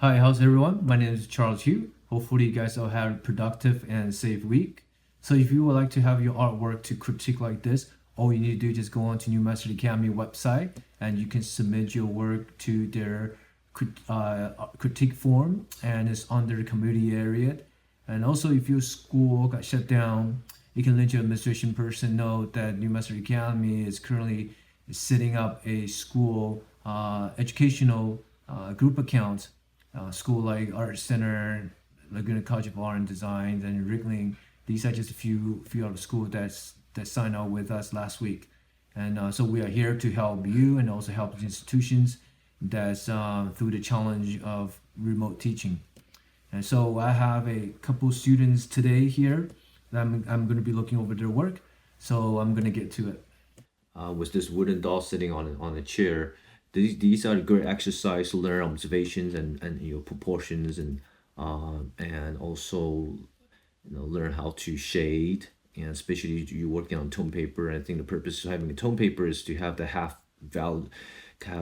Hi, how's everyone? My name is Charles Hugh. Hopefully, you guys all have a productive and safe week. So, if you would like to have your artwork to critique like this, all you need to do is just go on to New Master Academy website and you can submit your work to their critique form, and it's under the community area. And also, if your school got shut down, you can let your administration person know that New Master Academy is currently setting up a school educational group account, school like Art Center, Laguna College of Art and Design, and Wrigley. These are just a few of the schools that signed up with us last week, and so we are here to help you and also help the institutions that's through the challenge of remote teaching. And so I have a couple students today here that I'm going to be looking over their work. So I'm going to get to it. With this wooden doll sitting on a chair. These are great exercise to learn observations and proportions and also learn how to shade, and especially you working on tone paper. And I think the purpose of having a tone paper is to have the have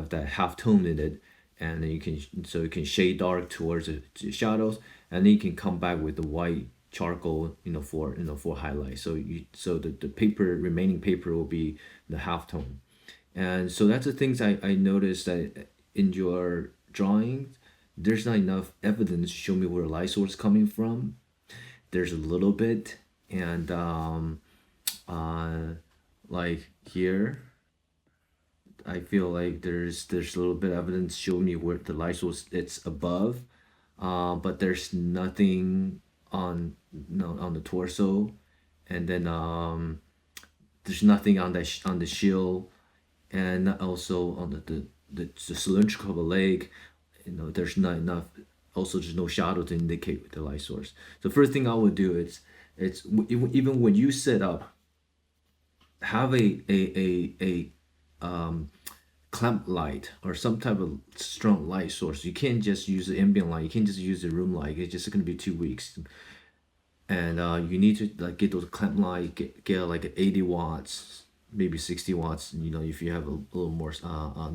that half tone in it, and then you can shade dark towards the shadows, and then you can come back with the white charcoal for highlight. So the remaining paper will be the half tone. And so that's the things I noticed that in your drawing there's not enough evidence to show me where the light source is coming from. There's a little bit, and like here I feel like there's a little bit of evidence showing me where the light source it's above, but there's nothing on the torso, and then there's nothing on the shield, and also on the cylindrical leg. There's not enough. Also, there's no shadow to indicate the light source. The first thing I would do is even when you set up, have a clamp light or some type of strong light source. You can't just use the ambient light. You can't just use the room light. It's just going to be too weak. And you need to get those clamp light, get like 80 watts, maybe 60 watts. If you have a little more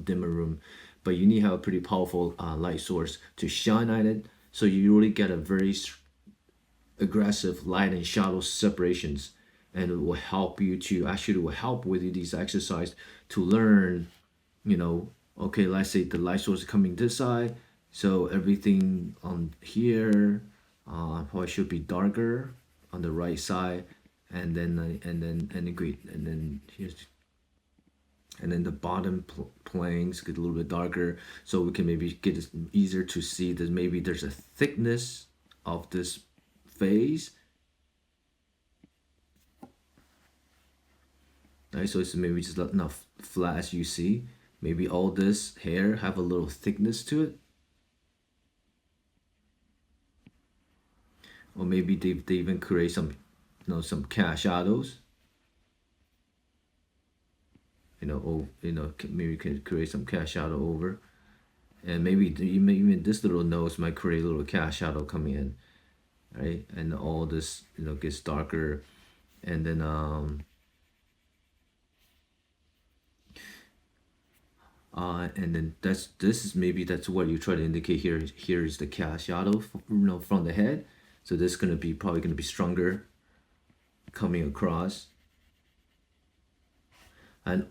dimmer room, but you need to have a pretty powerful light source to shine at it. So you really get a very aggressive light and shadow separations, and it will help you to actually will help with these exercise to learn. Okay, let's say the light source is coming this side, so everything on here probably should be darker on the right side, and then the bottom planes get a little bit darker, so we can maybe get it easier to see that maybe there's a thickness of this phase. Right, so it's maybe just not flat as you see. Maybe all this hair have a little thickness to it. Or maybe they even create some cast shadows. Maybe you can create some cast shadow over. And maybe even this little nose might create a little cast shadow coming in. Right? And all this, gets darker. And then that's what you try to indicate here. Here is the cast shadow, from the head. So this is probably gonna be stronger coming across. And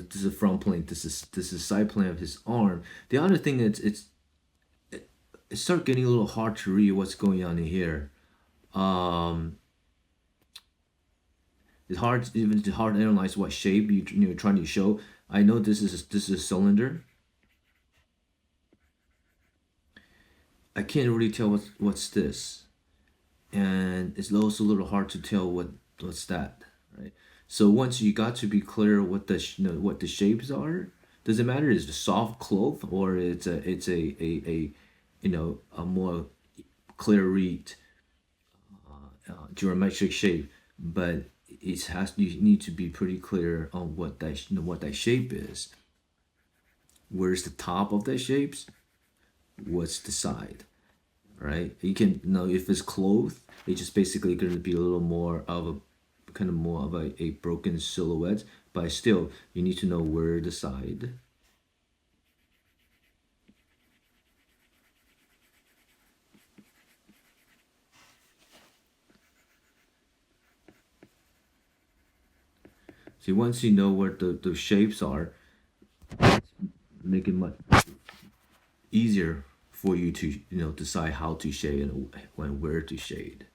this is front plane. This is side plane of his arm. The other thing is it starts getting a little hard to read what's going on in here. It's hard to analyze what shape you're trying to show. I know this is a cylinder. I can't really tell what's this, and it's also a little hard to tell what's that, right? So once you got to be clear what the shapes are, does it matter? Is it a soft cloth or it's a more clear read geometric shape, but you need to be pretty clear on what that shape is. Where's the top of that shapes? What's the side? Right? You can if it's cloth, it's just basically going to be a little more of a broken silhouette, but still you need to know where the side See, once you know where the shapes are, make it much easier for you to decide how to shade and where to shade.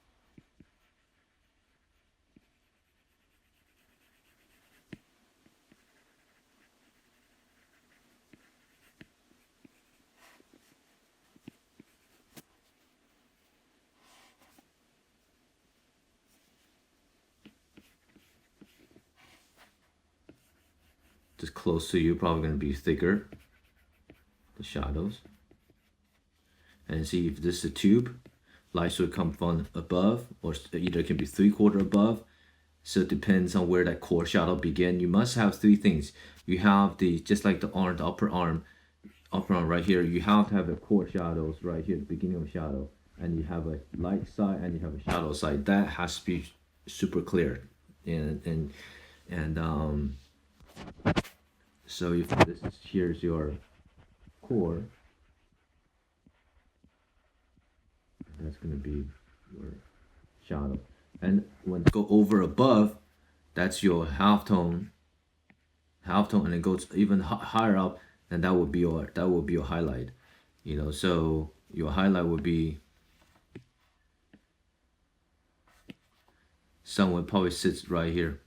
Just close to you, probably going to be thicker, the shadows. And see if this is a tube, light should come from above, or either it can be 3/4 above. So it depends on where that core shadow begin. You must have three things. You have the, just like the arm, the upper arm right here, you have to have the core shadows right here, the beginning of shadow, and you have a light side and you have a shadow side. That has to be super clear. And so if this is, here's your core, that's gonna be your shadow. And when it go over above, that's your halftone, and it goes even higher up, and that would be your highlight. So your highlight would be somewhere, probably sits right here,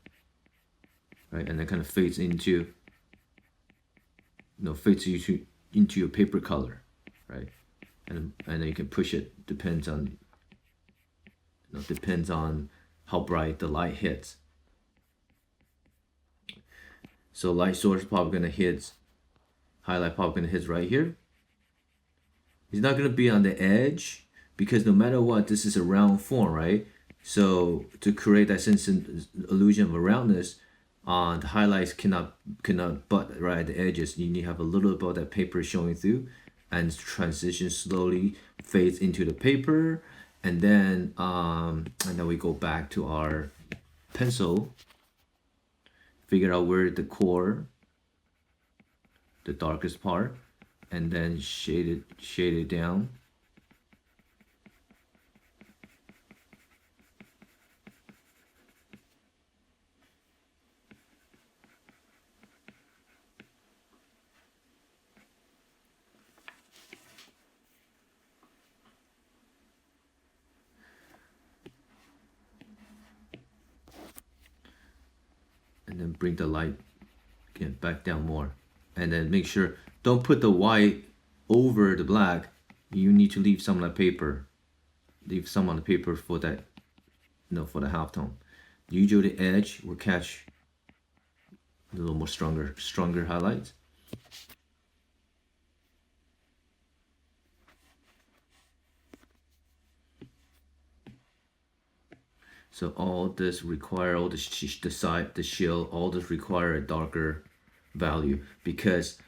right, and then kind of fades into, into your paper color, right, and then you can push it. Depends on how bright the light hits. So light source probably gonna hit, highlight probably gonna hit right here. It's not gonna be on the edge, because no matter what, this is a round form, right? So to create that sense of illusion of roundness, the highlights cannot butt right at the edges. You need to have a little bit of that paper showing through, and transition slowly fades into the paper, and then we go back to our pencil, figure out where the core, the darkest part, and then shade it down. And then bring the light again back down more, and then make sure, don't put the white over the black. You need to leave some on the paper, for that, for the halftone. Usually the edge will catch a little more stronger highlights. So all this require, all the side, the shield, all this require a darker value, because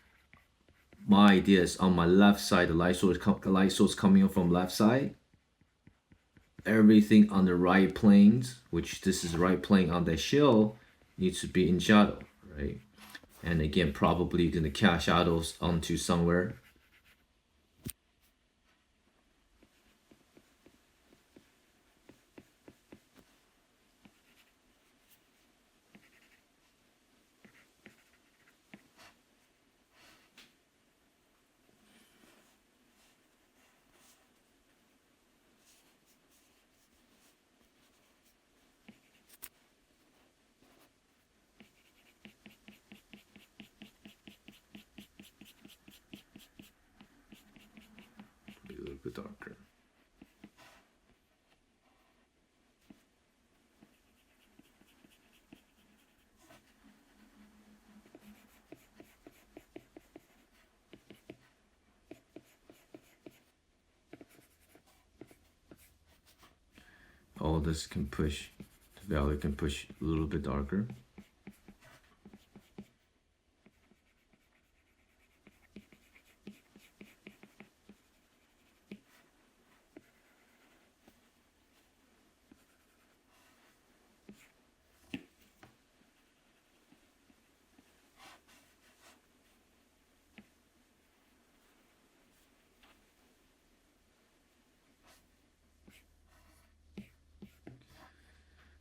my idea is on my left side, the light source coming from left side. Everything on the right planes, which this is the right plane on the shield, needs to be in shadow, right? And again, probably gonna cast shadows onto somewhere. Be a little bit darker. All this can push, the value can push a little bit darker.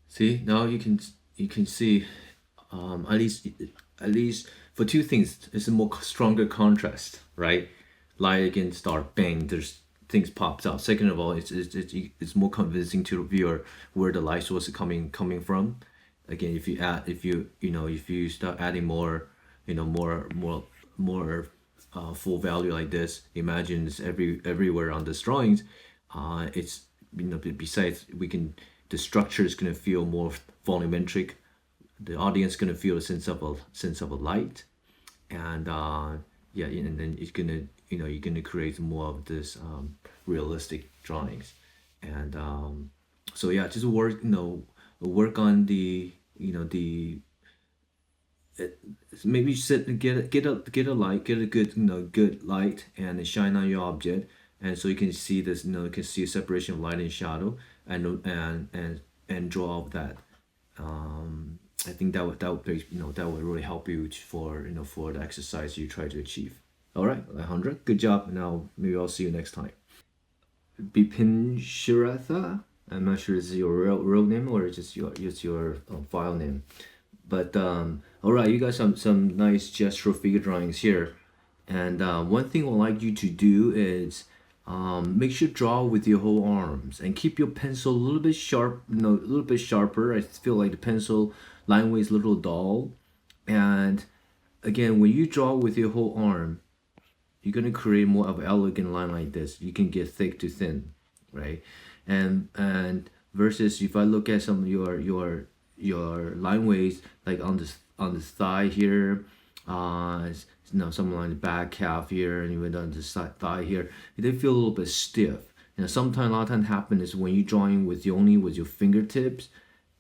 See, now you can see At least for two things, it's a more stronger contrast, right? Light against dark, bang, there's things pops out. Second of all, it's more convincing to the viewer where the light source is coming from. Again, if you start adding more, more full value like this, imagine it's everywhere on this drawings. It's besides the structure is gonna feel more volumetric. The audience gonna feel a sense of a light, and yeah, and then it's gonna you're gonna create more of this realistic drawings, and so yeah, just work on the the maybe sit get a light, get a good good light and shine on your object, and so you can see this, you can see a separation of light and shadow, and draw off that. I think that would be, that would really help you for for the exercise you try to achieve. All right, Alejandra, good job. Now maybe I'll see you next time. Bipin Shiratha. I'm not sure is your real name or just your file name. But all right, you got some nice gestural figure drawings here, and one thing I'd like you to do is make sure draw with your whole arms and keep your pencil a little bit sharp, a little bit sharper. I feel like the pencil line weight is a little dull, and again, when you draw with your whole arm, you're gonna create more of an elegant line like this. You can get thick to thin, right? And versus if I look at some of your line weights like on the thigh here, something like the back calf here, and even on the side thigh here, they feel a little bit stiff. Sometimes a lot of time happen is when you're drawing with only with your fingertips,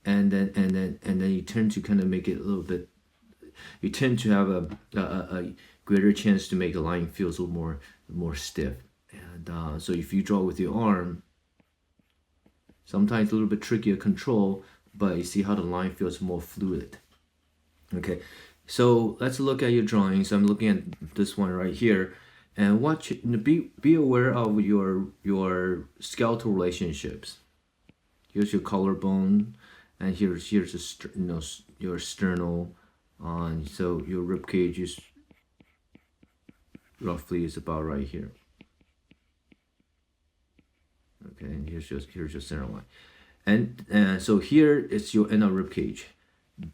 and then you tend to kind of make it a little bit. You tend to have a greater chance to make the line feels a little more stiff. And so if you draw with your arm, sometimes it's a little bit trickier to control, but you see how the line feels more fluid. Okay, so let's look at your drawings. I'm looking at this one right here, and watch. Be aware of your skeletal relationships. Here's your collarbone, and here's your sternal. So your rib cage is roughly is about right here. Okay, and here's your center line, and so here is your inner rib cage.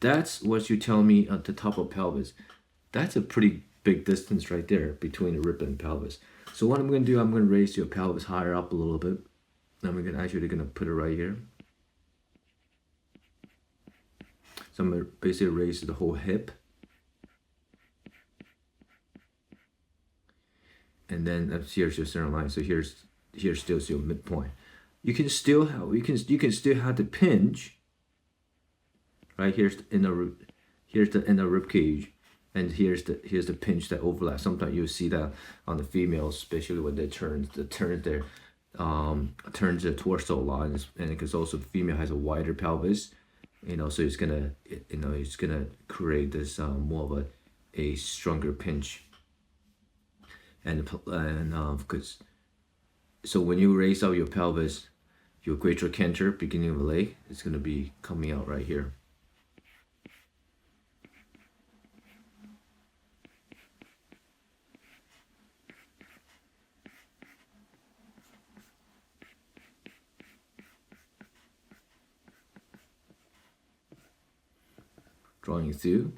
That's what you tell me at the top of pelvis. That's a pretty big distance right there between the rib and pelvis. So what I'm going to do, I'm going to raise your pelvis higher up a little bit. I'm gonna put it right here. So I'm going to basically raise the whole hip. And then here's your center line. So here's still your midpoint. You can still have the pinch. Right, here's the inner rib cage, and here's the pinch that overlaps. Sometimes you'll see that on the females, especially when they turns their torso a lot, and because also the female has a wider pelvis, so it's gonna create this more of a stronger pinch, and because so when you raise out your pelvis, your great trochanter, beginning of the leg, is gonna be coming out right here. Drawing through.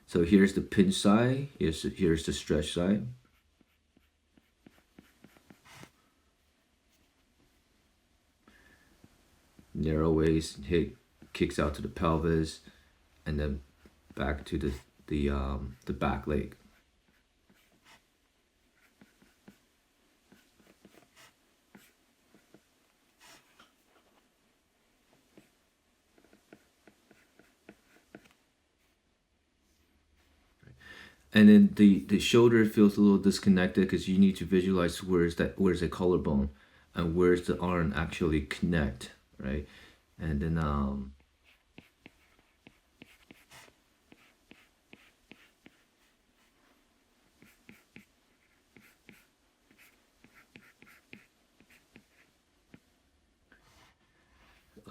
So here's the pinch side, here's the stretch side. Narrow waist, hip kicks out to the pelvis, and then back to the back leg. And then the shoulder feels a little disconnected because you need to visualize where's the collarbone and where's the arm actually connect, right? And then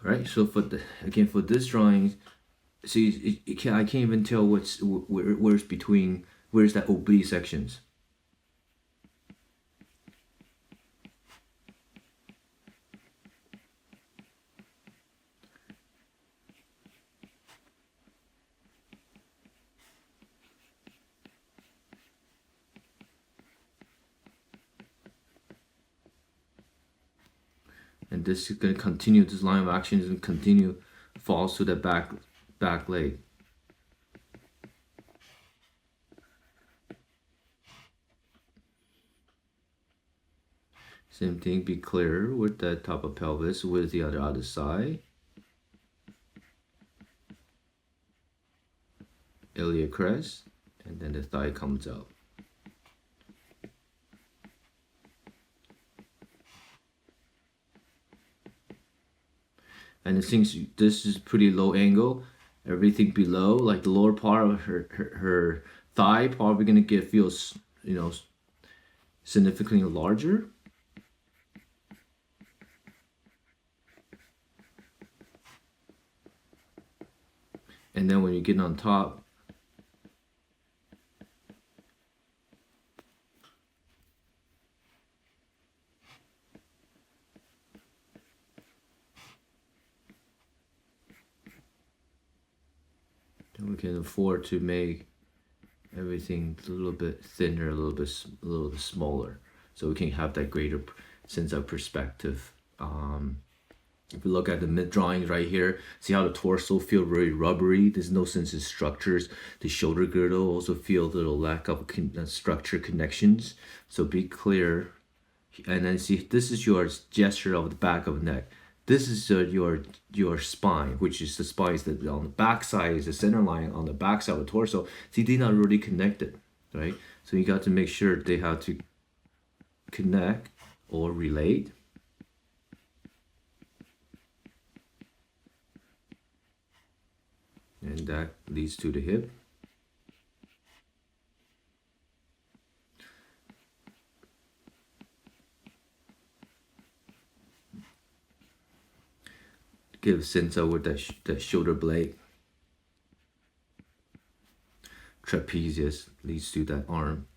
right? So for for this drawing, see, I can't even tell where's between, where's that oblique sections. And this is going to continue, this line of action is going to continue, falls to the back leg. Same thing, be clear with the top of pelvis with the other side. Iliac crest, and then the thigh comes out. And since this is pretty low angle, everything below, like the lower part of her thigh, probably gonna feels, you know, significantly larger. And then when you get on top, then we can afford to make everything a little bit thinner, a little bit smaller, so we can have that greater sense of perspective. If you look at the mid drawings right here, see how the torso feel very rubbery. There's no sense of structures. The shoulder girdle also feel a little lack of structure connections. So be clear. And then see, this is your gesture of the back of the neck. This is your spine, which is the spine that on the back side is the center line on the back side of the torso. See, they're not really connected, right? So you got to make sure they have to connect or relate. And that leads to the hip. Give a sense of with that shoulder blade. Trapezius leads to that arm.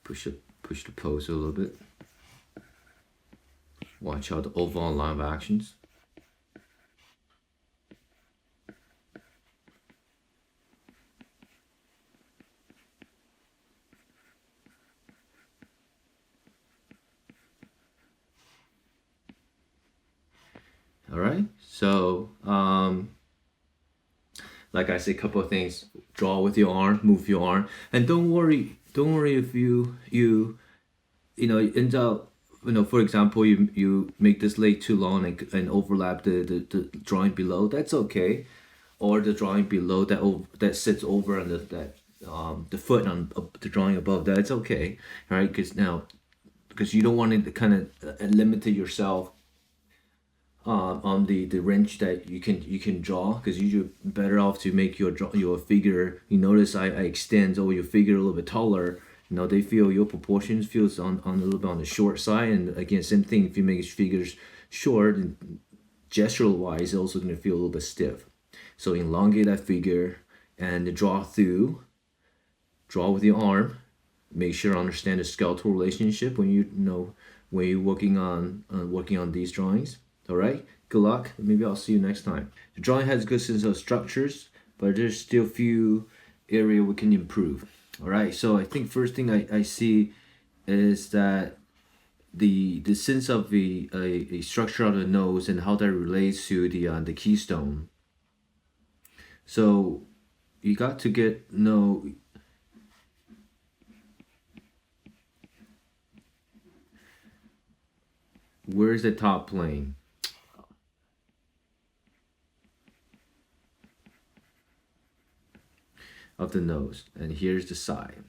Push the pose a little bit. Watch out the overall line of actions. All right, so like I said, a couple of things. Draw with your arm, move your arm, and don't worry if you know, it ends up, you know, for example, you make this leg too long and overlap the drawing below. That's okay, or the drawing below that sits over on the foot on the drawing above that. It's okay, right? Because you don't want to kind of limit yourself on the range that you can draw, because you're better off to make your figure. You notice I extend over your figure a little bit taller. You know, they feel your proportions feels on a little bit on the short side, and again, same thing, if you make your figures short and gestural wise, it's also going to feel a little bit stiff. So elongate that figure and draw with your arm. Make sure to understand the skeletal relationship when when you're working on these drawings. All right, good luck. Maybe I'll see you next time. The drawing has a good sense of structures, but there's still a few area we can improve. All right, so I think first thing I see is that the sense of a structure of the nose and how that relates to the keystone. So you got to know where's the top plane of the nose, and here's the side.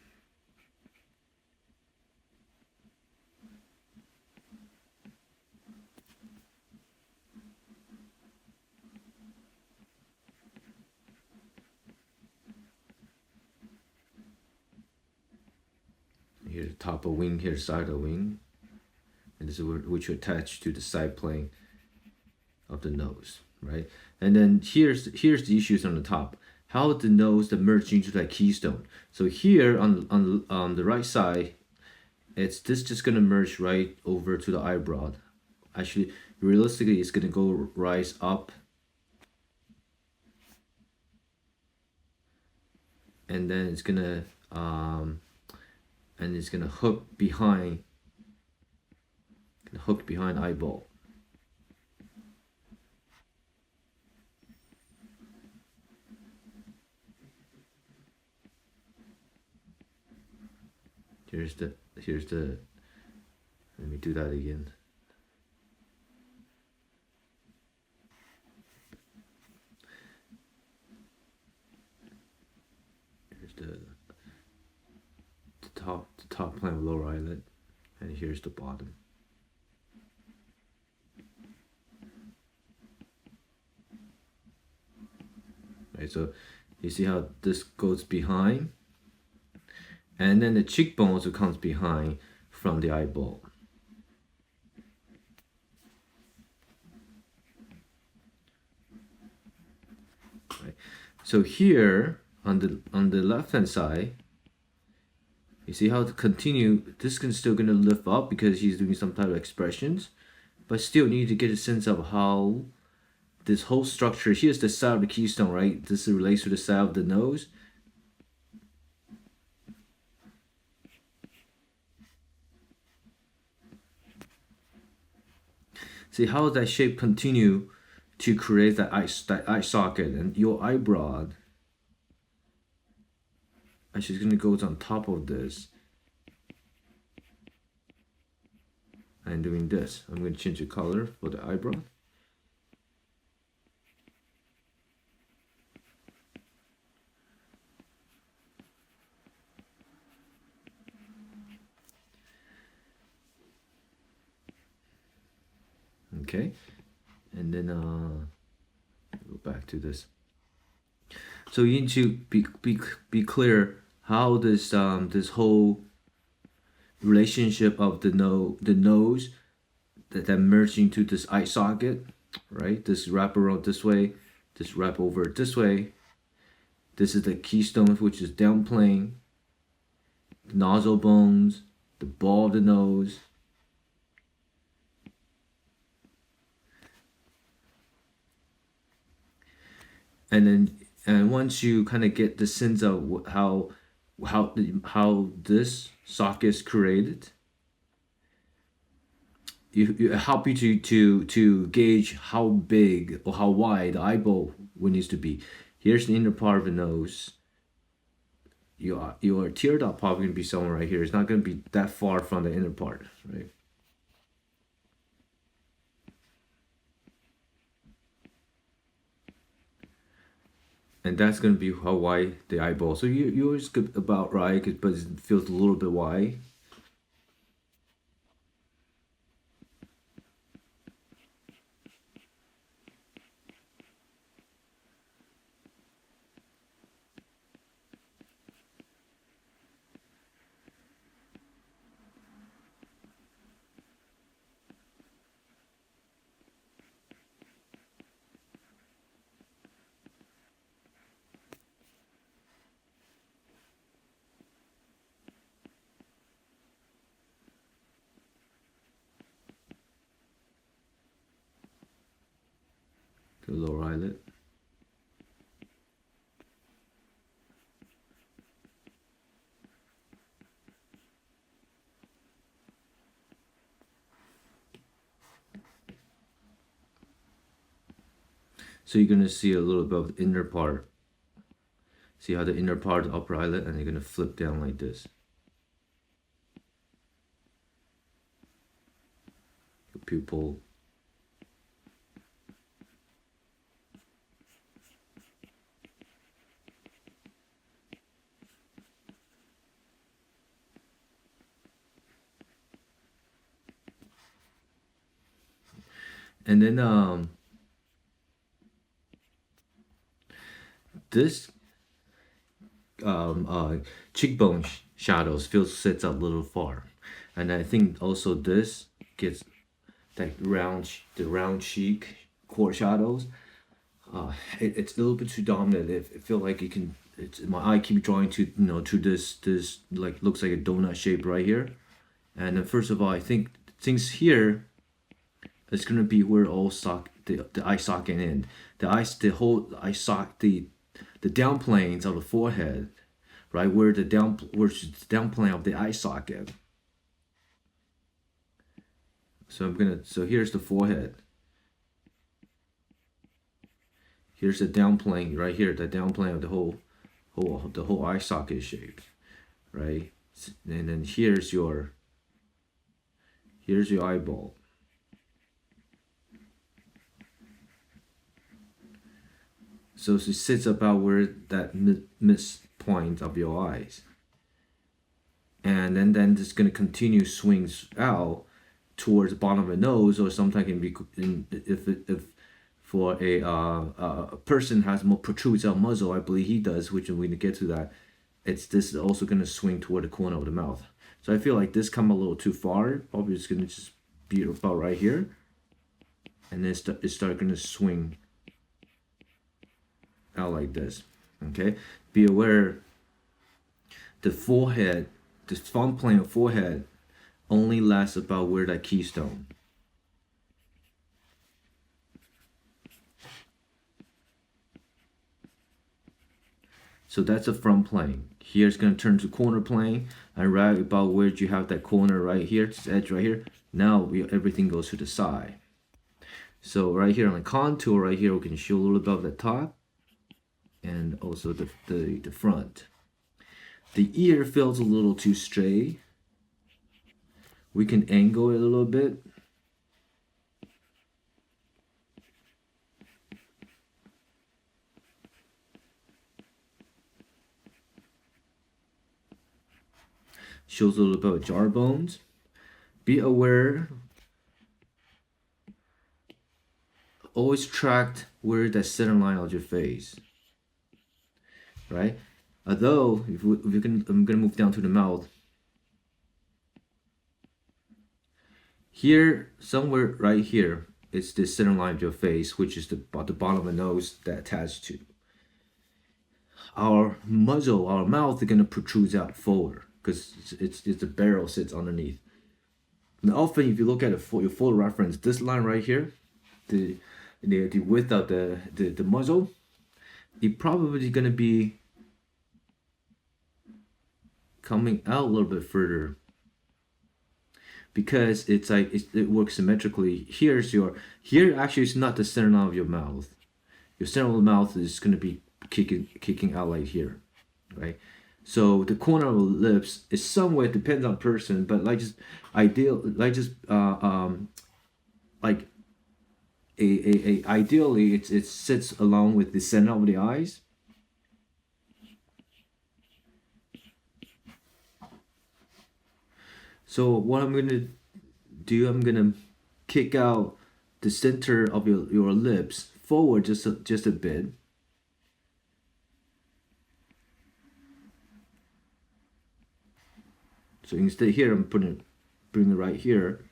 top of wing here, side of the wing, and this is which you attach to the side plane of the nose, right? And then here's the issues on the top. How the nose that merge into that keystone. So here on the right side, it's this just gonna merge right over to the eyebrow. Actually, realistically, it's gonna go rise up, and then it's gonna hook behind eyeball. Here's the let me do that again. Here's the top plane of lower eyelid, and here's the bottom. Right, so you see how this goes behind, and then the cheekbone also comes behind from the eyeball. Right. So here on the left hand side, you see how to continue. This can still gonna lift up because he's doing some type of expressions, but still need to get a sense of how this whole structure. Here's the side of the keystone, right? This relates to the side of the nose. See how that shape continue to create that eye socket, and your eyebrow actually is gonna go on top of this. And doing this, I'm gonna change the color for the eyebrow. Okay, and then go back to this. So you need to be clear how this this whole relationship of the nose that merge into this eye socket, right? This wrap around this way, this wrap over this way. This is the keystone, which is down plane, the nostril bones, the ball of the nose. And once you kind of get the sense of how this socket is created, it help you to gauge how big or how wide the eyeball needs to be. Here's the inner part of the nose. Your tear duct probably gonna be somewhere right here. It's not gonna be that far from the inner part, right? And that's gonna be how wide the eyeball. So you always get about right, but it feels a little bit wide. The lower eyelid. So you're gonna see a little bit of the inner part. See how the inner part of the upper eyelid, and you're gonna flip down like this. Your pupil. And then this cheekbone shadows sits a little far. And I think also this gets that the round cheek core shadows. It's a little bit too dominant. It feel like it can. It's my eye keep drawing to to this like looks like a donut shape right here. And then first of all, I think things here is gonna be where all the eye socket end. The whole eye socket the down planes of the forehead, right where's the down plane of the eye socket. So here's the forehead. Here's the down plane right here, the down plane of the whole eye socket shape, right? And then here's your eyeball. So it sits about where that midpoint of your eyes, and then it's gonna continue swings out towards the bottom of the nose, or sometimes can be if for a person has more protrudes out muzzle, I believe he does, which we're gonna get to that. This is also gonna swing toward the corner of the mouth. So I feel like this come a little too far. Probably it's gonna just be about right here, and then it start gonna swing out like this. Okay, be aware the forehead, the front plane of forehead, only lasts about where that keystone. So that's a front plane. Here it's going to turn to corner plane, and right about where you have that corner right here, this edge right here, now everything goes to the side. So right here on the contour right here, we can show a little bit of the top and also the front. The ear feels a little too straight. We can angle it a little bit. Shows a little bit of jaw bones. Be aware. Always track where the center line of your face. Right? Although, I'm gonna move down to the mouth. Here, somewhere right here, it's the center line of your face, which is the bottom of the nose that attached to. Our muzzle, our mouth is gonna protrude out forward because it's the barrel sits underneath. And often, if you look at it for your full reference, this line right here, the width of the muzzle, it probably gonna be coming out a little bit further, because it's like it works symmetrically. Here actually it's not the center line of your mouth. Your center of the mouth is gonna be kicking out like here, right? So the corner of the lips is somewhere, depends on person, but like just ideal, like just like ideally it sits along with the center of the eyes. So what I'm gonna do, I'm gonna kick out the center of your lips forward just a bit. So instead here, I'm bring it right here.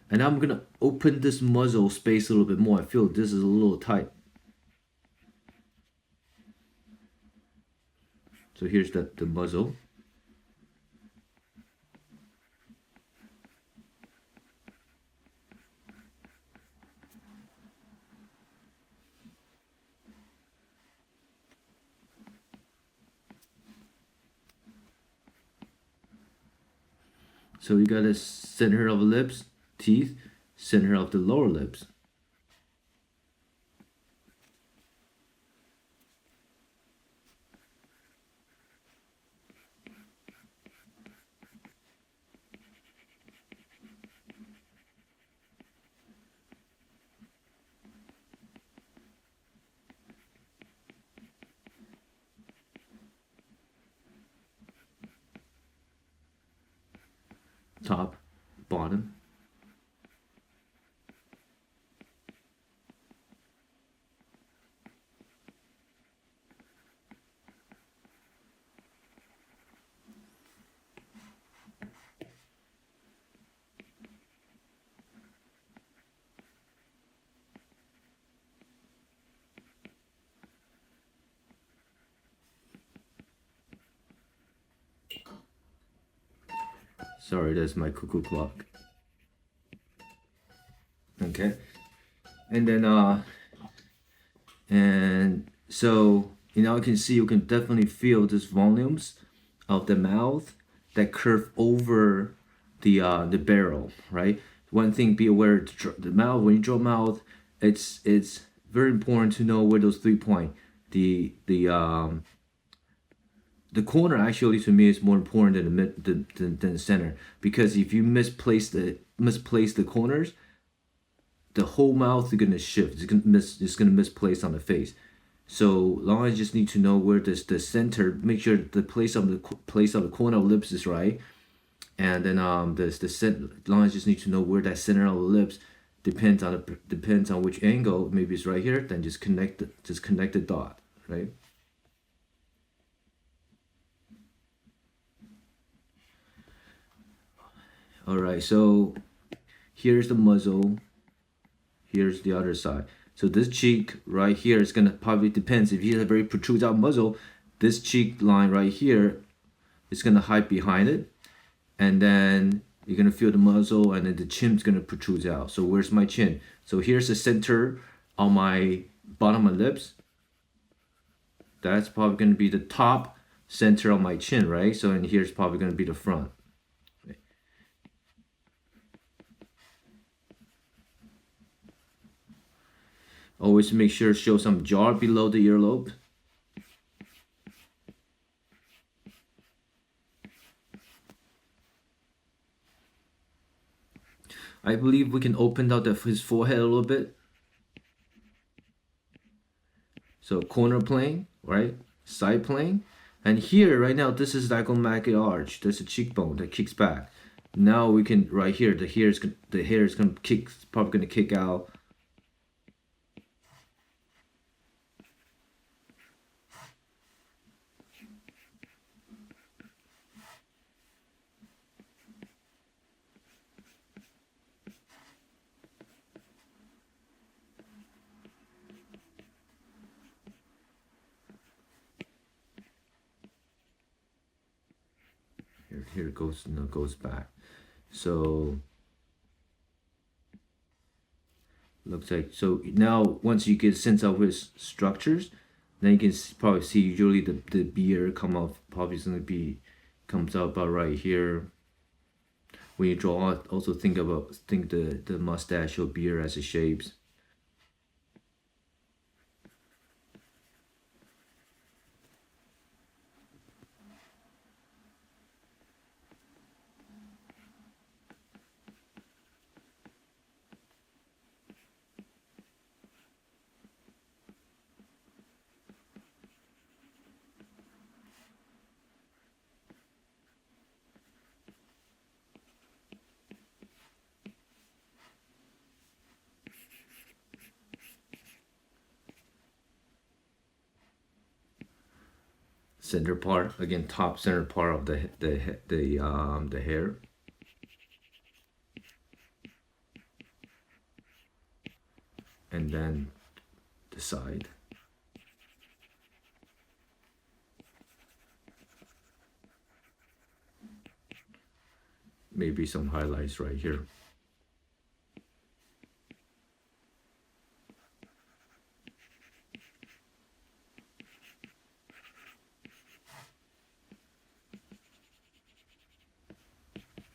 And I'm gonna open this muzzle space a little bit more. I feel this is a little tight. So here's the muzzle. So you got the center of the lips, teeth, center of the lower lips. Top, bottom. Sorry, that's my cuckoo clock. Okay, and then and so you can see, you can definitely feel this volumes of the mouth that curve over the barrel, right? One thing, be aware, the mouth, when you draw mouth, it's very important to know where those 3 point, the corner actually to me is more important than the than the center, because if you misplace the corners, the whole mouth is gonna shift. It's gonna misplace on the face. So long as you just need to know where the center, make sure the place of the corner of the lips is right, and then the center. Long as you just need to know where that center of the lips depends on which angle. Maybe it's right here. Then just connect the dot, right? All right. So here's the muzzle. Here's the other side. So this cheek right here is gonna probably depends. If you have a very protrude out muzzle, this cheek line right here is gonna hide behind it, and then you're gonna feel the muzzle, and then the chin's gonna protrude out. So where's my chin? So here's the center on my bottom of my lips. That's probably gonna be the top center of my chin, right? So and here's probably gonna be the front. Always make sure to show some jar below the earlobe. I believe we can open out his forehead a little bit. So corner plane, right? Side plane. And here, right now, this is diaphragmatic arch. There's a cheekbone that kicks back. Now we can, right here, the hair is gonna kick, probably gonna kick out. Here it goes, goes back. So looks like, so now once you get a sense of his structures, then you can probably see usually the beard come off, probably gonna be comes out about right here. When you draw, also think the mustache or beard as it shapes. Center part again, top center part of the hair. And then the side. Maybe some highlights right here.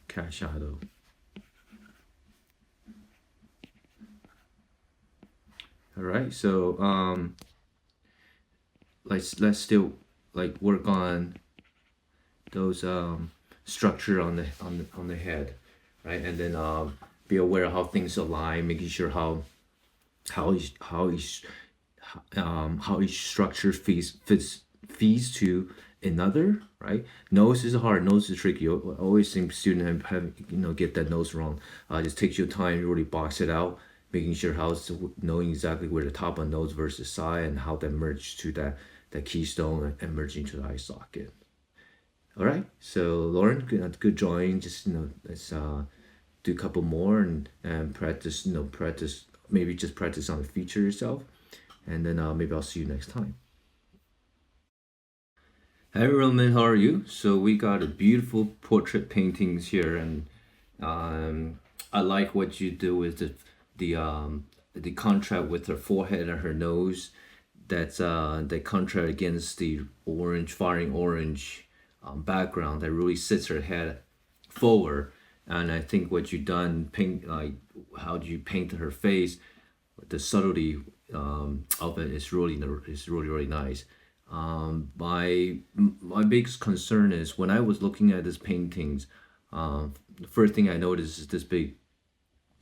Cat shadow. All right, so let's still like work on those structure on the head, right? And then be aware of how things align, making sure how each structure feeds to another, right? Nose is hard. Nose is tricky. I always think students have get that nose wrong. Just takes your time to really box it out, making sure knowing exactly where the top of nose versus side, and how that merge to that keystone and merging to the eye socket. All right. So Lauren, good drawing. Just let's do a couple more and practice. Practice, maybe just practice on the feature yourself, and then maybe I'll see you next time. Hey Roman, how are you? So we got a beautiful portrait paintings here, and I like what you do with the contrast with her forehead and her nose. That's the contrast against the orange, firing orange background that really sits her head forward. And I think what you done, paint like how do you paint her face, the subtlety of it is really nice. My biggest concern is when I was looking at these paintings, the first thing I noticed is this big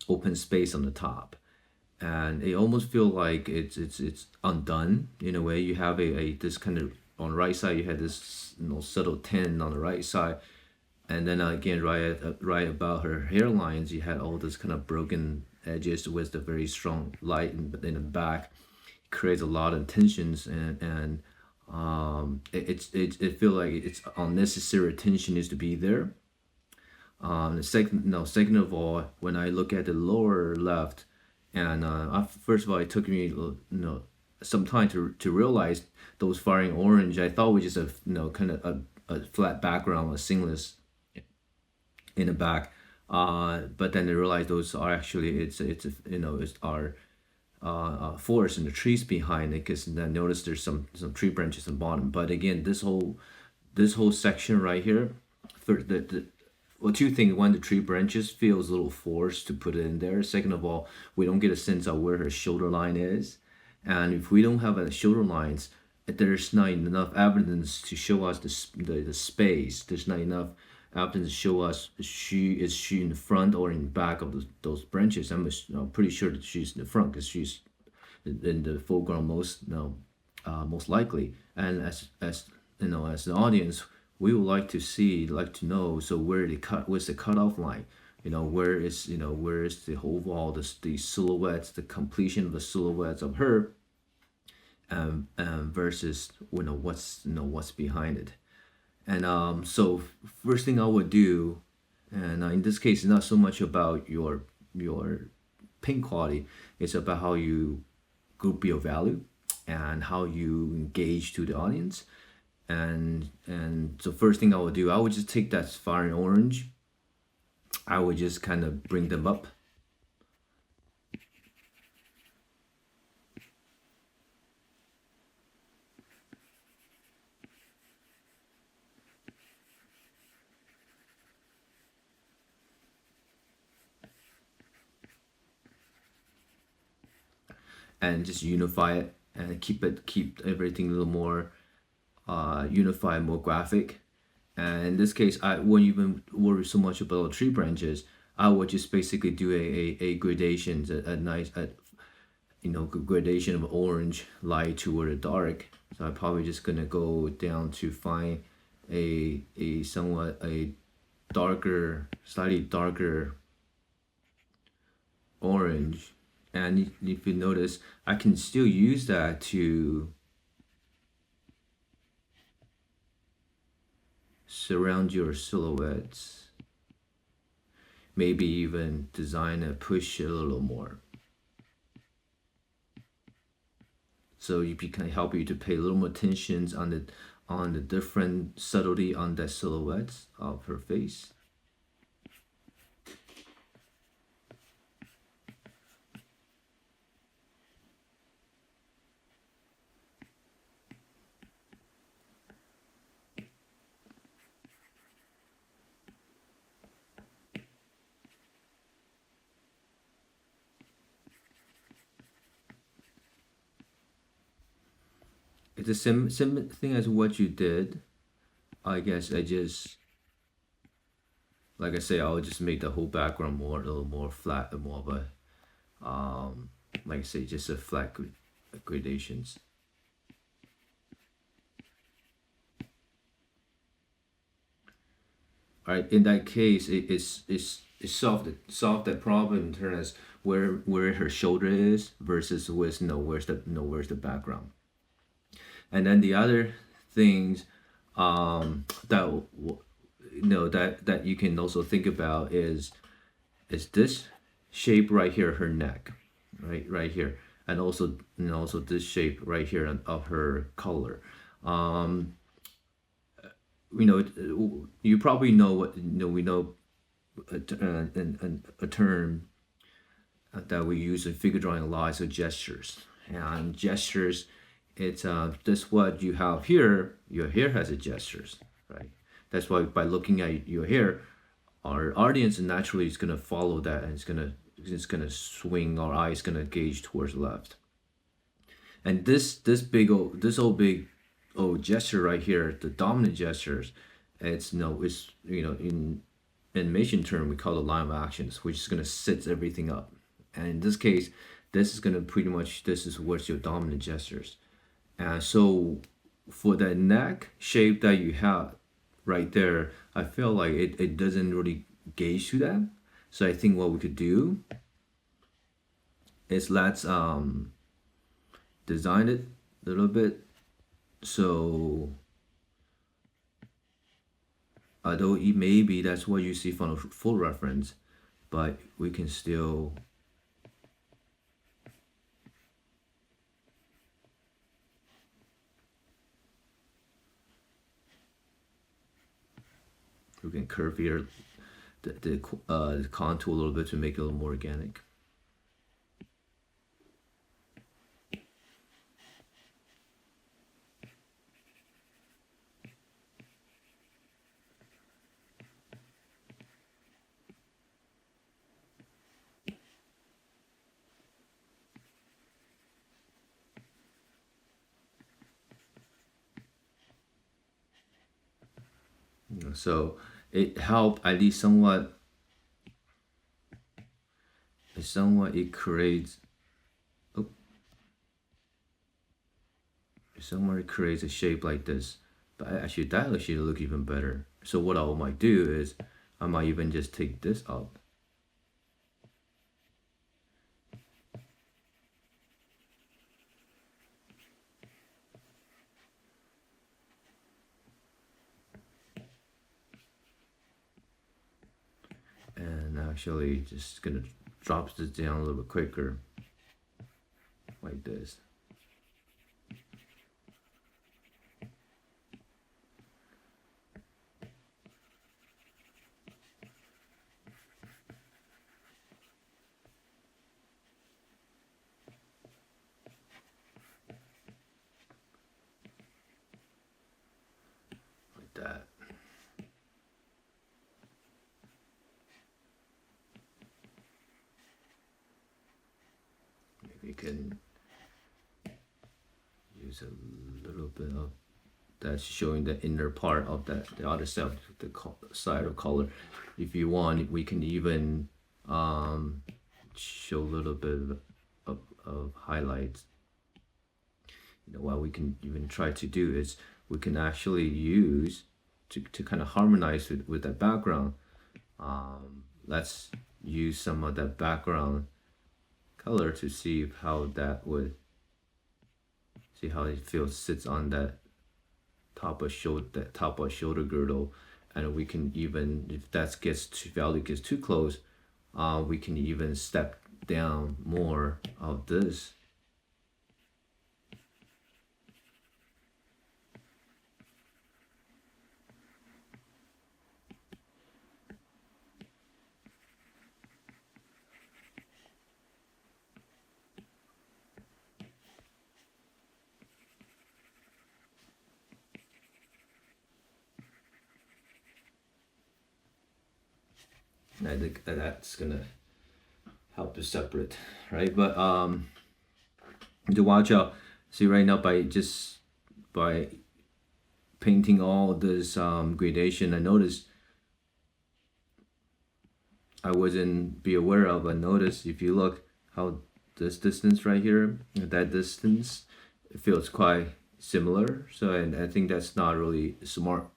open space on the top, and it almost feel like it's undone in a way. You have a this kind of on the right side you had this subtle tint on the right side, and then again right about her hairlines you had all this kind of broken edges with the very strong light in the back. It creates a lot of tensions, and it feel like it's unnecessary tension needs to be there. The second no second of all, when I look at the lower left, and first of all it took me some time to realize those firing orange. I thought was just a kind of a flat background, a seamless in the back. But then I realized those are actually it's our forest and the trees behind it, because then notice there's some tree branches on the bottom. But again, this whole section right here, for well, two things. One, the tree branches feels a little forced to put it in there. Second of all, we don't get a sense of where her shoulder line is, and if we don't have a shoulder lines, there's not enough evidence to show us the space. There's not enough evidence to show us she in the front or in the back of those branches. I'm pretty sure that she's in the front because she's in the foreground most likely. And as the audience, we would like to know, so where's the cutoff line? Where is the overall the silhouettes, the completion of the silhouettes of her, versus what's behind it. And so first thing I would do, and in this case, it's not so much about your paint quality, it's about how you group your value and how you engage to the audience. And so first thing I would do, I would just take that fire orange, I would just kind of bring them up. And just unify it and keep everything a little more unified, more graphic. And in this case, I wouldn't even worry so much about tree branches. I would just basically do a gradations, a nice gradation of orange light toward a dark. So I'm probably just gonna go down to find a somewhat a darker, slightly darker orange. And if you notice, I can still use that to surround your silhouettes. Maybe even design a push a little more. So it can help you to pay a little more attention on the different subtlety on the silhouettes of her face. It's the same thing as what you did. I guess I just, like I say, I'll just make the whole background a little more flat, more of a, like I say, just a flat gradations. All right, in that case, it's solved that problem in terms of where her shoulder is versus where's the background. And then the other things that you can also think about is this shape right here, her neck, right here, and also this shape right here of her collar. you probably know what we know a term that we use in figure drawing a lot is gestures. And gestures, it's this what you have here. Your hair has a gestures, right? That's why by looking at your hair, our audience naturally is gonna follow that, and it's gonna swing. Our eye is gonna gauge towards the left. And this old big gesture right here, the dominant gestures, it's no it's in animation term we call it line of actions, which is gonna set everything up. And in this case, this is gonna pretty much this is what's your dominant gestures. And so for that neck shape that you have right there, I feel like it doesn't really gauge to that. So I think what we could do is let's design it a little bit. So although it maybe that's what you see from a full reference, but we can still curve here the contour a little bit to make it a little more organic. So it helped at least somewhat. It creates. Oh, somewhere it creates a shape like this, but actually that actually look even better. So what I might do is I might even just take this up. And actually just gonna drop this down a little bit quicker, like this. Like that. Maybe you can use a little bit of that's showing the inner part of that, the other side, the side of color. If you want, we can even show a little bit of highlights. What we can even try to do is we can actually use to kind of harmonize with that background. Let's use some of that background color to see how that would see how it feels sits on that top of shoulder girdle. And we can even, if that value gets too close, we can even step down more of this. And I think that's gonna help to separate, right? But to watch out, see right now by painting all this gradation, I noticed I wasn't be aware of. I noticed if you look how this distance right here, that distance, it feels quite similar. So and I think that's not really smart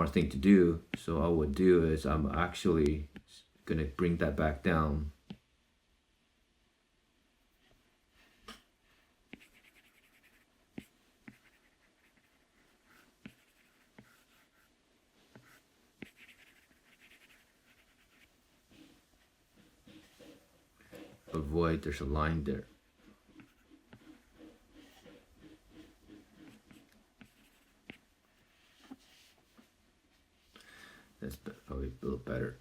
thing to do. So what I would do is I'm actually gonna bring that back down. Avoid there's a line there. little better.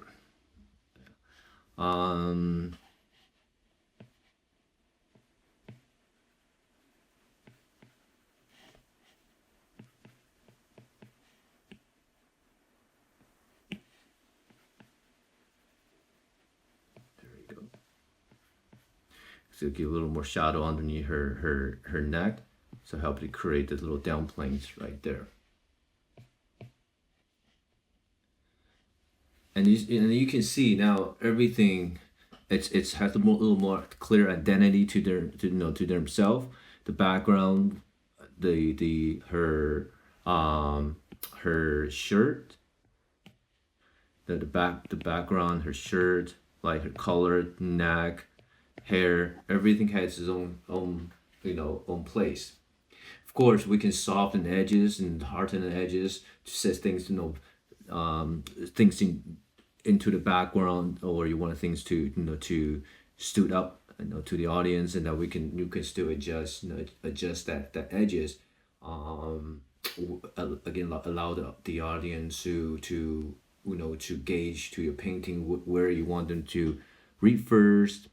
Um, there we go. So give a little more shadow underneath her neck, so help to create the little down planes right there. And you can see now everything, it's has a little more clear identity to to themselves. The background, her shirt, the background, her shirt, like her color, neck, hair, everything has its own own place. Of course, we can soften edges and harden the edges to set things things into the background, or you want things to to stood up to the audience, and that you can still adjust that edges. Again, allow the audience to to gauge to your painting where you want them to read first,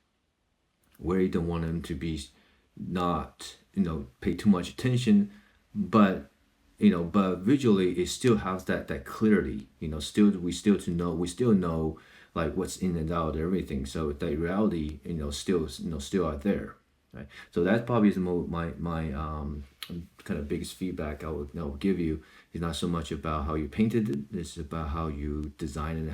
where you don't want them to be not pay too much attention, but but visually it still has that clarity. We still know like what's in and out everything. So that reality still are there, right? So that's probably my kind of biggest feedback I would give you. It's not so much about how you painted it, it's about how you design it and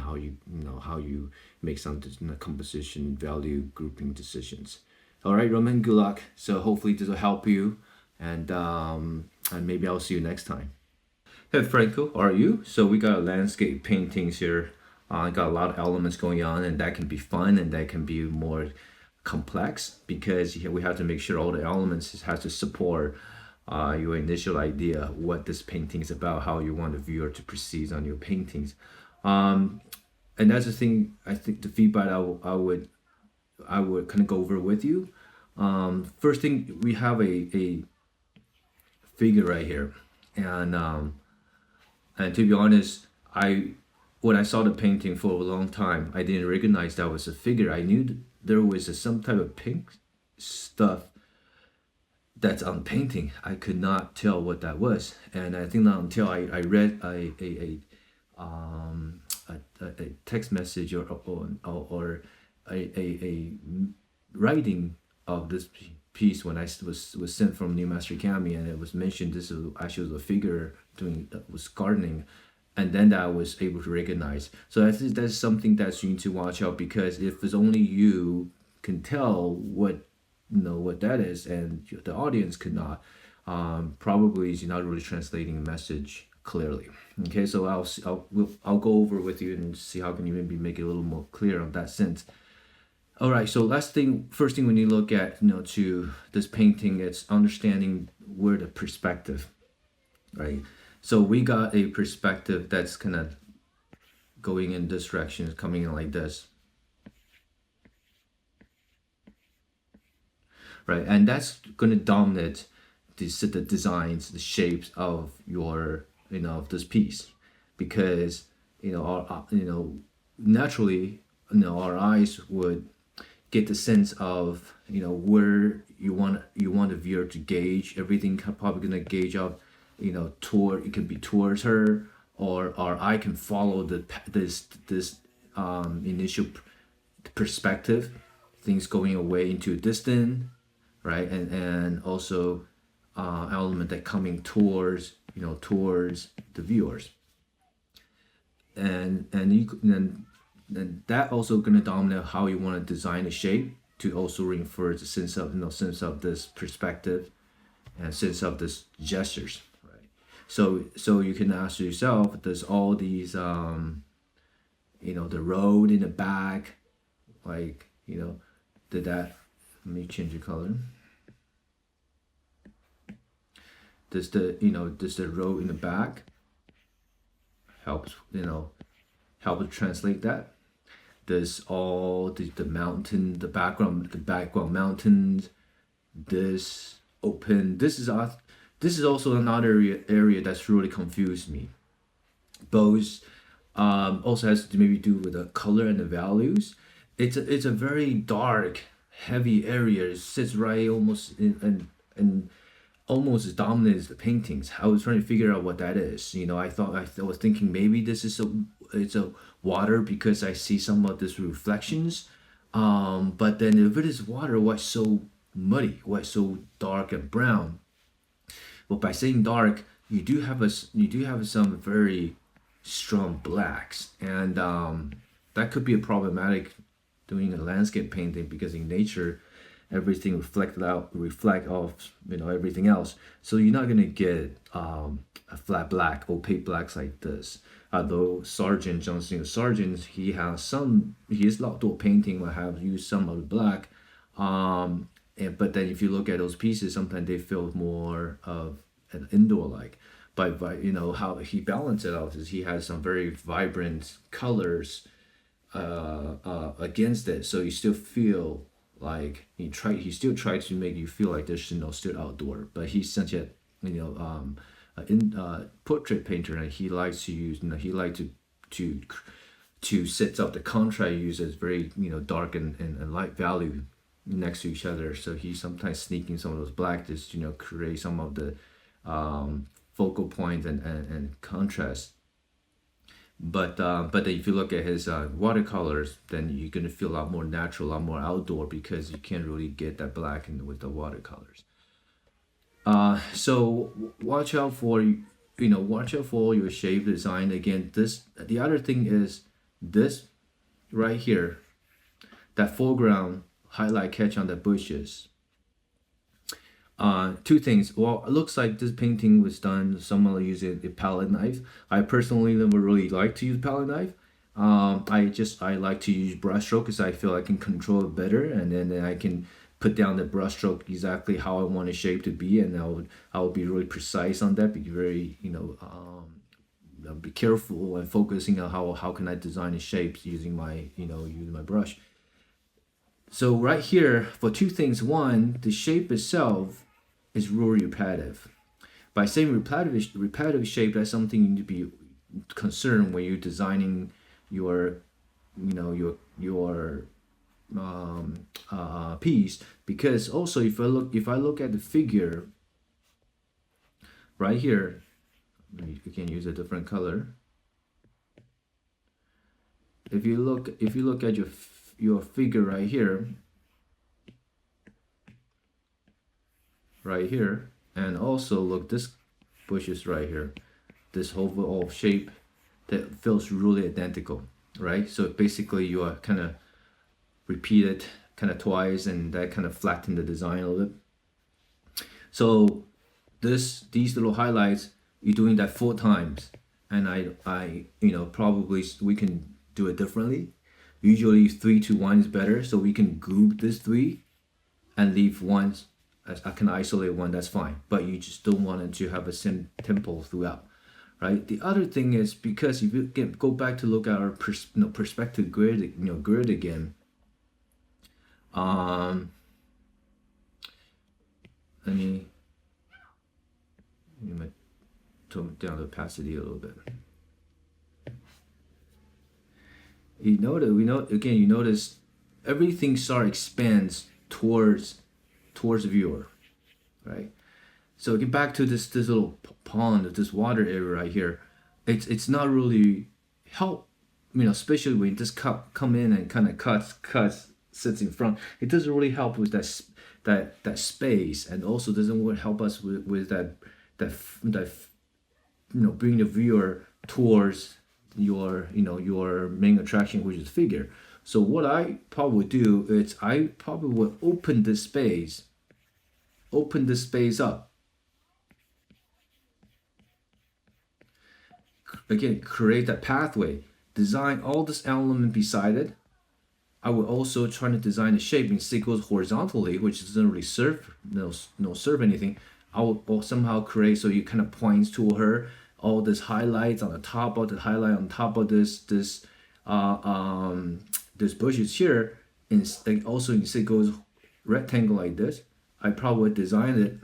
how you make some composition value grouping decisions. All right, Roman, good luck. So hopefully this will help you, and maybe I'll see you next time. Hey Franco, how are you? So we got landscape paintings here. I got a lot of elements going on, and that can be fun, and that can be more complex because we have to make sure all the elements has to support your initial idea, what this painting is about, how you want the viewer to perceive on your paintings. And that's the thing. I think the feedback I would kind of go over with you. First thing, we have a figure right here, and to be honest, when I saw the painting for a long time, I didn't recognize that was a figure. I knew there was some type of pink stuff that's on painting. I could not tell what that was, and I think not until I read a text message or a writing of this piece when I was sent from New Master Academy, and it was mentioned this was actually a figure was gardening, and then that I was able to recognize. So that's something that you need to watch out, because if it's only you can tell what what that is, and the audience could not, probably you're not really translating the message clearly. Okay, so I'll go over with you and see how can you maybe make it a little more clear on that sense. All right, so first thing when you look at to this painting, it's understanding where the perspective, right? So we got a perspective that's kind of going in this direction, coming in like this, right? And that's going to dominate the designs, the shapes of your of this piece, because our naturally our eyes would get the sense of where you want the viewer to gauge everything. Probably gonna gauge up toward, it can be towards her, or our eye can follow this initial perspective, things going away into a distance, right? And also element that coming towards towards the viewers, and then that also going to dominate how you want to design a shape, to also reinforce the sense of this perspective and sense of this gestures, right? So you can ask yourself, does all these the road in the back, like did that, let me change the color, does the road in the back helps help to translate that? There's all the mountain, the background mountains, this open, this is also another area that's really confused me. Both Also has to maybe do with the color and the values. It's a very dark, heavy area. It sits right almost in almost as dominant as the paintings. I was trying to figure out what that is. I was thinking maybe this is it's a water because I see some of these reflections. But then if it is water, why so muddy? Why so dark and brown? Well, by saying dark, you do have some very strong blacks, and that could be a problematic doing a landscape painting because in nature everything reflect off everything else, so you're not gonna get a flat black opaque blacks like this. Although Sargent Johnson Sargent, his outdoor painting will have used some of the black, but then if you look at those pieces, sometimes they feel more of an indoor like. But how he balances it out is he has some very vibrant colors against it, so you still feel like he still tried to make you feel like there's still outdoor. But he's such a in portrait painter, and he likes to use he likes to set up the contrast, uses very dark and light value next to each other. So he sometimes sneaking some of those black just create some of the focal points and contrast. But then if you look at his watercolors, then you're gonna feel a lot more natural, a lot more outdoor, because you can't really get that black with the watercolors. So watch out for your shape design. Again, the other thing is this right here, that foreground highlight catch on the bushes. Two things. Well, it looks like this painting was done someone using a palette knife. I personally never really like to use palette knife. I like to use brushstroke because I feel I can control it better, and then I can put down the brushstroke exactly how I want the shape to be, and I would be really precise on that. Be very be careful and focusing on how can I design the shapes using my brush. So right here for two things. One, the shape itself is really repetitive. By saying repetitive shape, that's something you need to be concerned when you're designing your piece. Because also if I look at the figure right here, you can use a different color. If you look at your figure right here, and also look this bushes right here, this overall shape that feels really identical, right? So basically you are kind of repeat it kind of twice, and that kind of flatten the design a little bit. So these little highlights, you're doing that 4 times, and I probably we can do it differently. Usually 3 to 1 is better, so we can group this 3 and leave one. I can isolate one, that's fine, but you just don't want it to have a same tempo throughout, right? The other thing is, because if you go back to look at our perspective grid again, let me tone down the opacity a little bit. You notice everything expands towards the viewer, right? So get back to this little pond, this water area right here. It's not really help, especially when this come in and kind of cuts sits in front. It doesn't really help with that space, and also doesn't really help us with that bring the viewer towards your main attraction, which is figure. So what I probably would do is I probably would open this space up. Again, create that pathway, design all this element beside it. I would also try to design a shape instead it goes horizontally, which doesn't really serve serve anything. I would somehow create so you kind of points to her, all this highlights on the top of the highlight on top of this bushes here. And also instead it goes rectangle like this, I probably would design it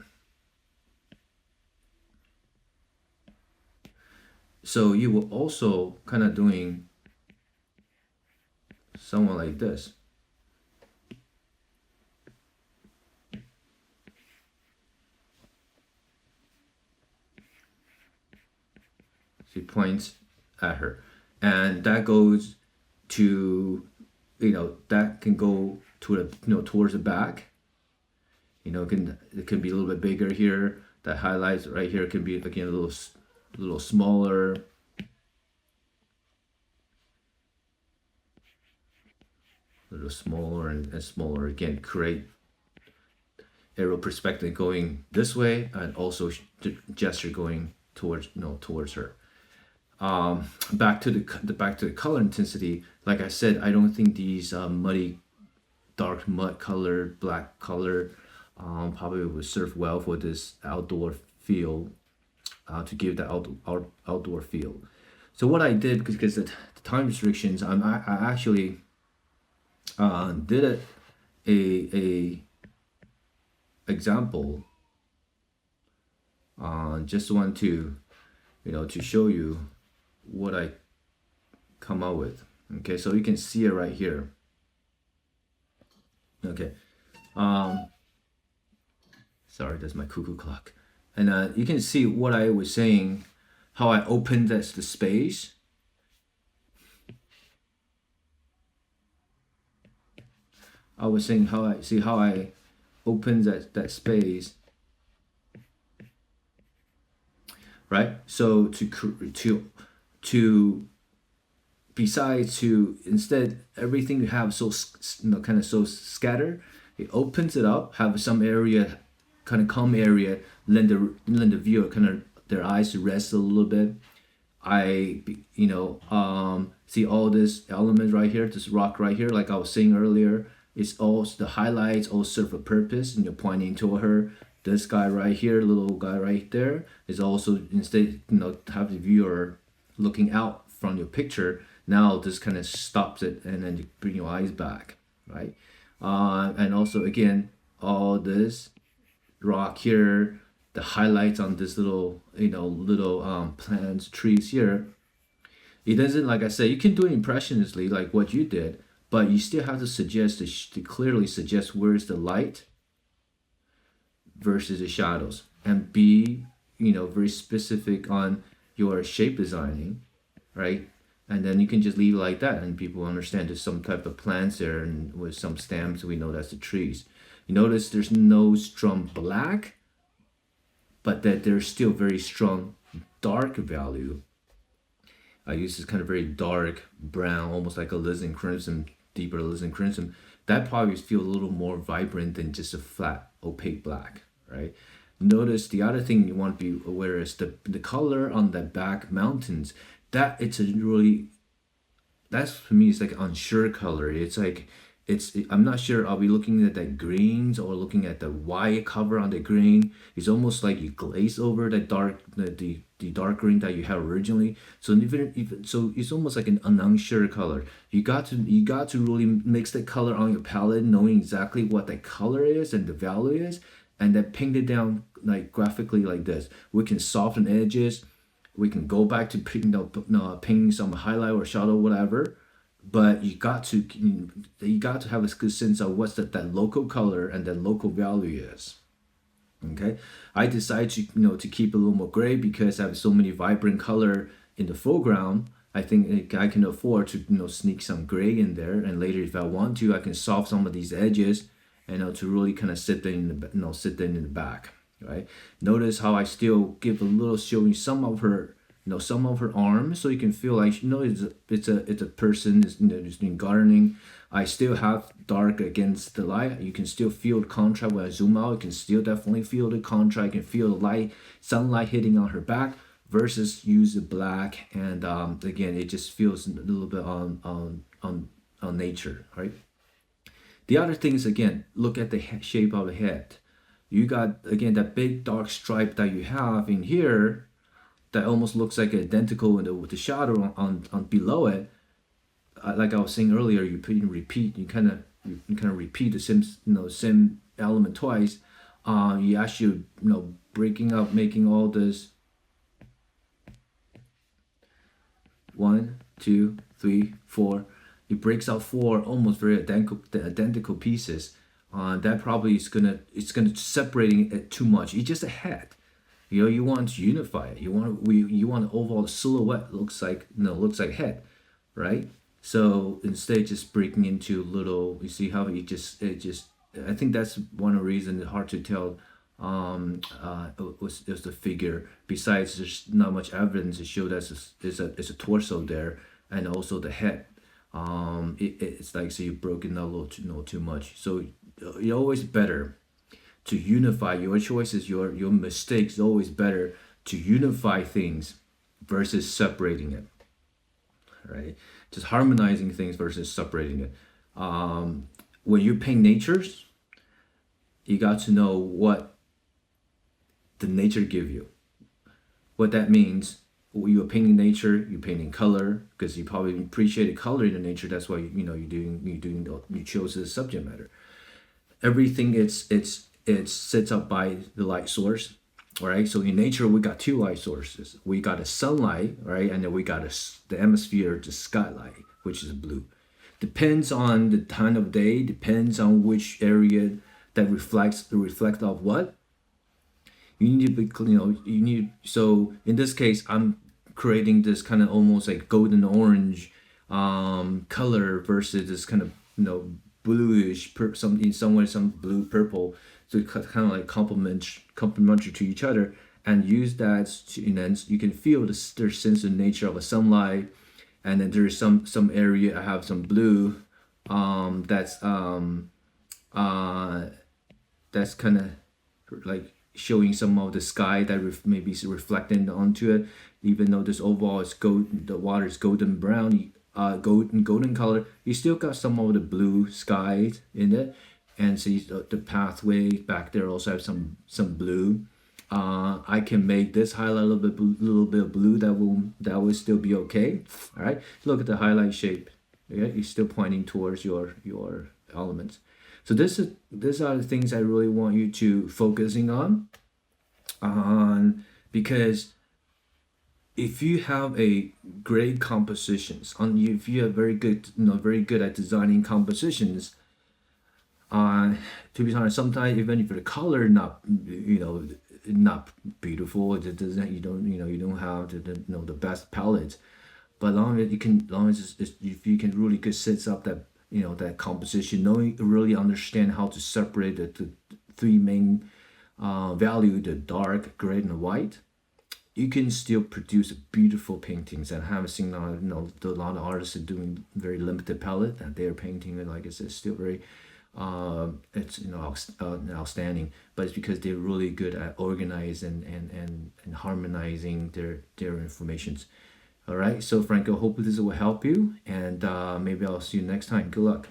So you will also kind of doing somewhat like this. She points at her, and that goes to, that can go to the, towards the back. It can be a little bit bigger here. That highlights right here can be again a little smaller. A little smaller and smaller. Again, create arrow perspective going this way, and also gesture going towards her. Back to the color intensity. Like I said, I don't think these muddy, dark mud color, black color, probably would serve well for this outdoor feel, to give the outdoor feel. So what I did, because the time restrictions, I actually did a example. Just want to, to show you what I come up with. Okay, so you can see it right here. Okay, sorry, that's my cuckoo clock. And you can see what I was saying, how I opened the space. I was saying how I opened that space, right? So to besides to instead everything you have so kind of so scattered, it opens it up, have some area, kind of calm area, let the viewer kind of their eyes rest a little bit. I see all this element right here, this rock right here, like I was saying earlier. It's all the highlights all serve a purpose, and you're pointing to her. This guy right here, little guy right there, is also instead have the viewer looking out from your picture. Now this kind of stops it, and then you bring your eyes back, right? And also again, all this rock here, the highlights on this little plants, trees here. It doesn't, like I said, you can do it impressionistly like what you did, but you still have to suggest to clearly suggest where's the light versus the shadows, and be very specific on your shape designing, right? And then you can just leave it like that, and people understand there's some type of plants there, and with some stems we know that's the trees. You notice there's no strong black, but that there's still very strong dark value. I use this kind of very dark brown, almost like a alizarin crimson, deeper alizarin crimson. That probably feel a little more vibrant than just a flat opaque black, right? Notice the other thing you want to be aware is the color on the back mountains. That it's a really, that's for me, it's like unsure color. It's like I'm not sure, are we looking at the greens or looking at the white cover on the green? It's almost like you glaze over the dark green that you had originally. So even so, it's almost like an unsure color. You got to really mix the color on your palette, knowing exactly what the color is and the value is, and then paint it down like graphically like this. We can soften edges. We can go back to painting some highlight or shadow, whatever. But you got to have a good sense of what's that local color and that local value is. Okay, I decided to keep a little more gray because I have so many vibrant color in the foreground. I think I can afford to sneak some gray in there, and later if I want to, I can soften some of these edges, and to really kind of sit them in the back. Right. Notice how I still give a little, showing some of her some of her arms, so you can feel like it's a person is just doing gardening. I still have dark against the light. You can still feel the contrast when I zoom out. You can still definitely feel the contrast. You can feel the light, sunlight hitting on her back versus use the black. And again, it just feels a little bit on nature, right? The other thing is, again, look at the shape of the head. You got again that big dark stripe that you have in here, that almost looks like identical with the shadow on below it. Like I was saying earlier, you repeat, you kind of repeat the same element twice. You actually breaking up, making all this 1, 2, 3, 4. It breaks out 4 almost very identical pieces. That probably is gonna separating it too much. It's just a head. You want to unify it. You want the overall silhouette looks like head, right? So instead just breaking into little, you see how it just I think that's one of the reasons it's hard to tell was the figure. Besides, there's not much evidence to show that it's a torso there, and also the head. It's like, so you've broken a little too much. So you're always better to unify your choices, your mistakes. Always better to unify things versus separating it. Right? Just harmonizing things versus separating it. When you paint natures, you got to know what the nature give you. What that means, when you're painting nature, you're painting color, because you probably appreciated color in the nature. That's why you chose the subject matter. Everything it sets up by the light source. All right. So in nature, we got two light sources. We got a sunlight, right, and then we got the atmosphere, the skylight, which is blue. Depends on the time of day. Depends on which area that reflects of what. You need to be, so in this case, I'm creating this kind of almost like golden orange color versus this kind of bluish, some blue purple, so kind of like complementary to each other, and use that to, and then you can feel their sense of nature of a sunlight, and then there's some area I have some blue, that's kind of like showing some of the sky that maybe reflecting onto it, even though this overall is gold, the water is golden brown, golden color. You still got some of the blue skies in it, and see the pathway back there also have some blue. I can make this highlight a little bit of blue. That will still be okay. All right. Look at the highlight shape. Yeah, you're still pointing towards your elements. So these are the things I really want you to focusing on, because if you have a great compositions, if you are very good at designing compositions, to be honest, sometimes even if the color not beautiful, it doesn't, you don't have the best palette, but long as if you can really good sets up that that composition, knowing really understand how to separate the three main value, the dark, gray, and white, you can still produce beautiful paintings. And I haven't seen a lot of artists are doing very limited palette, and they're painting, like I said, still very it's outstanding. But it's because they're really good at organizing and harmonizing their informations. All right, so Franco, hopefully this will help you, and maybe I'll see you next time. Good luck.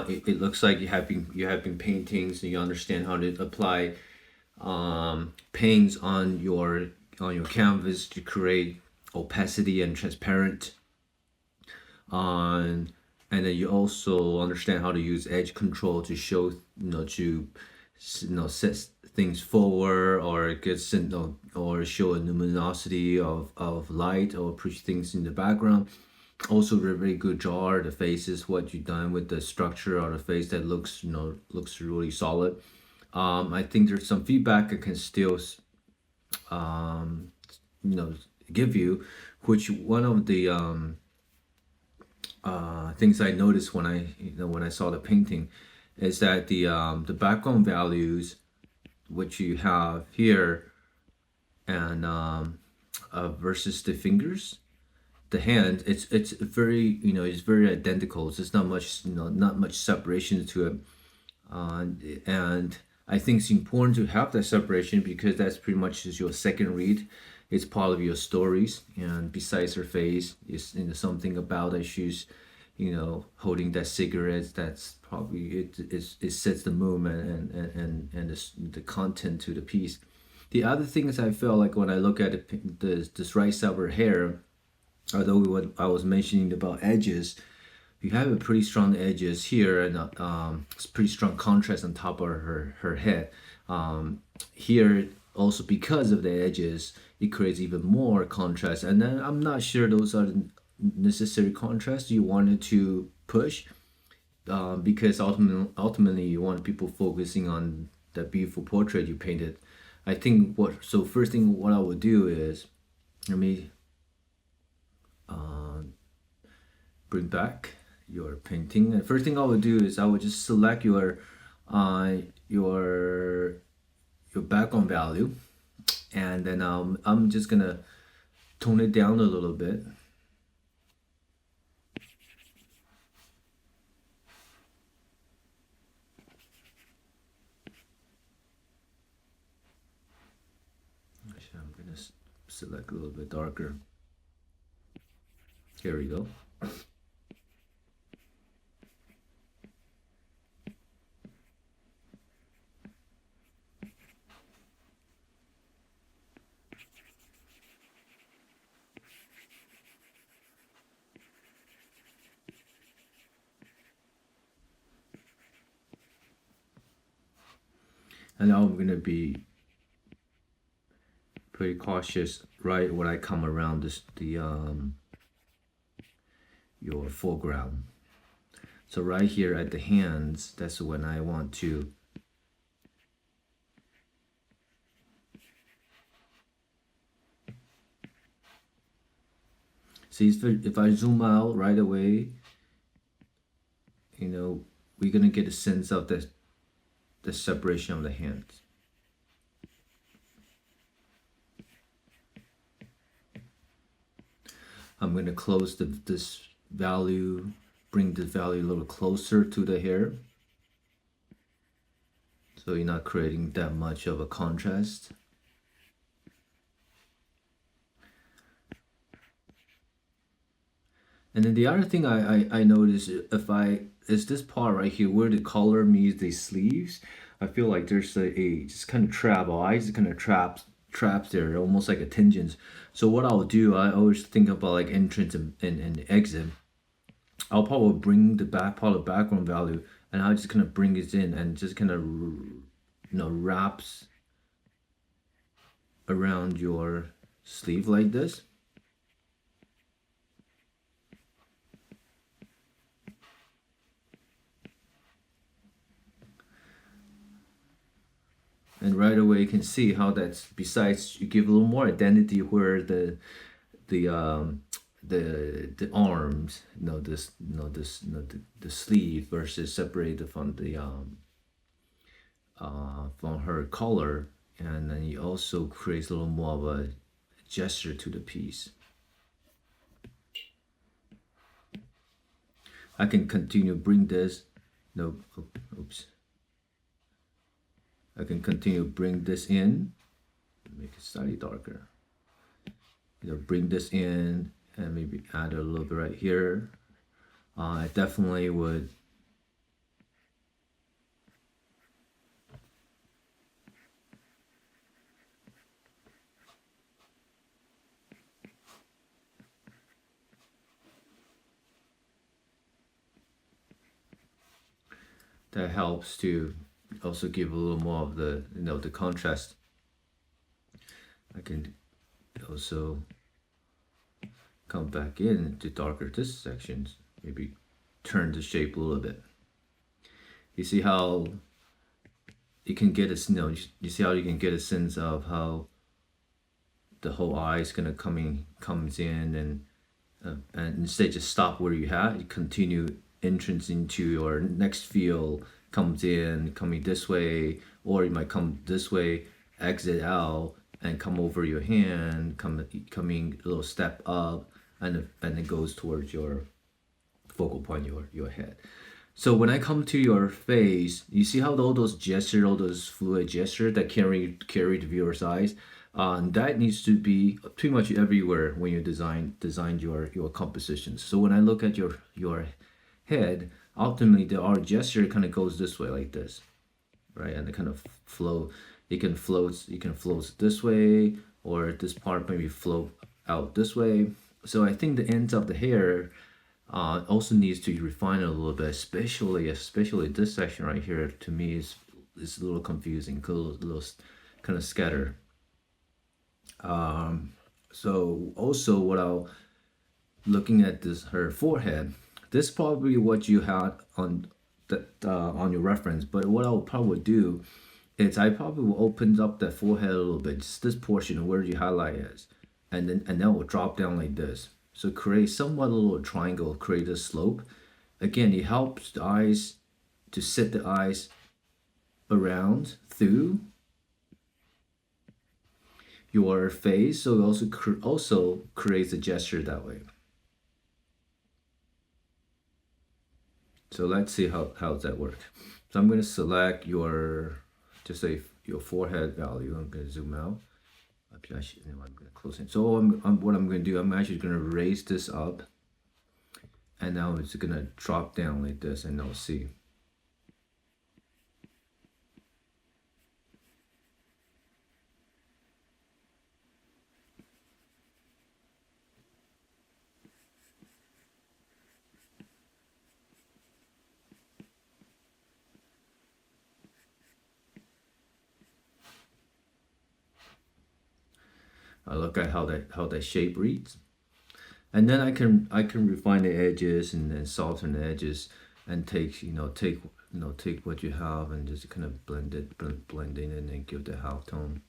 It looks like you have been painting, so you understand how to apply paints on your canvas to create opacity and transparent. And then you also understand how to use edge control to show set things forward, or or show a luminosity of light, or push things in the background. Also, very good draw the faces, what you've done with the structure of the face that looks really solid. I think there's some feedback I can still give you, which one of the things I noticed when I saw the painting is that the background values which you have here, and versus the fingers, the hand, it's very it's very identical. There's not much separation to it, and I think it's important to have that separation, because that's pretty much is your second read. It's part of your stories, and besides her face is something about that she's holding that cigarette. That's probably it sets the movement and the content to the piece. The other thing is, I feel like when I look at this right side of her hair, although what I was mentioning about edges, you have a pretty strong edges here, and it's pretty strong contrast on top of her head. Here also, because of the edges, it creates even more contrast. And then I'm not sure those are the necessary contrast you wanted to push, because ultimately you want people focusing on the beautiful portrait you painted. I think so first thing what I would do is, let me bring back your painting. And first thing I would do is I would just select your your background value, and then I'm just gonna tone it down a little bit. Actually, I'm gonna select a little bit darker. Here we go. And now I'm gonna be pretty cautious right when I come around your foreground. So right here at the hands, that's when I want to see. If I zoom out right away, we're gonna get a sense of the separation of the hands. I'm gonna close this value, bring the value a little closer to the hair, so you're not creating that much of a contrast. And then the other thing I notice, is this part right here where the collar meets the sleeves. I feel like there's a just kind of trap, or eyes kind of traps there, almost like a tangent. So what I'll do, I always think about like entrance and exit. I'll probably bring the back part of background value, and I'll just kind of bring it in and just kind of wraps around your sleeve like this. And right away you can see how that's, besides you give a little more identity where the arms, the sleeve versus separated from from her collar, and then it also creates a little more of a gesture to the piece. I can continue bring this, no, oops. I can continue bring this in, make it slightly darker. Bring this in and maybe add a little bit right here. I definitely would that helps to also give a little more of the the contrast. I can also come back in to darker this section, maybe turn the shape a little bit. You see how you can get a you see how you can get a sense of how the whole eye is gonna comes in, and instead just stop where you had, you continue entrance into your next field, comes in coming this way, or you might come this way, exit out, and come over your hand, coming a little step up, and it goes towards your focal point, your head. So when I come to your face, you see how all those gestures, all those fluid gestures that carry the viewer's eyes, that needs to be pretty much everywhere when you design your compositions. So when I look at your head, ultimately the art gesture kind of goes this way like this, right? And it kind of flow. You can float this way, or this part maybe float out this way. So I think the ends of the hair also needs to refine it a little bit, especially this section right here. To me is a little confusing, a little kind of scattered. So also what I'll looking at this her forehead, this is probably what you had on your reference. But what I'll probably do is I probably will open up that forehead a little bit, just this portion where your highlight is, and then we'll drop down like this. So create somewhat a little triangle, create a slope. Again, it helps the eyes to set the eyes around through your face, so it also creates a gesture that way. So let's see how does that work. So I'm going to select your, just say your forehead value. I'm going to zoom out. I'm going to close it. So what I'm going to do, I'm actually going to raise this up, and now it's going to drop down like this, and I'll see. I look at how that shape reads, and then I can refine the edges and then soften the edges, and take what you have and just kind of blend in and then give the half tone.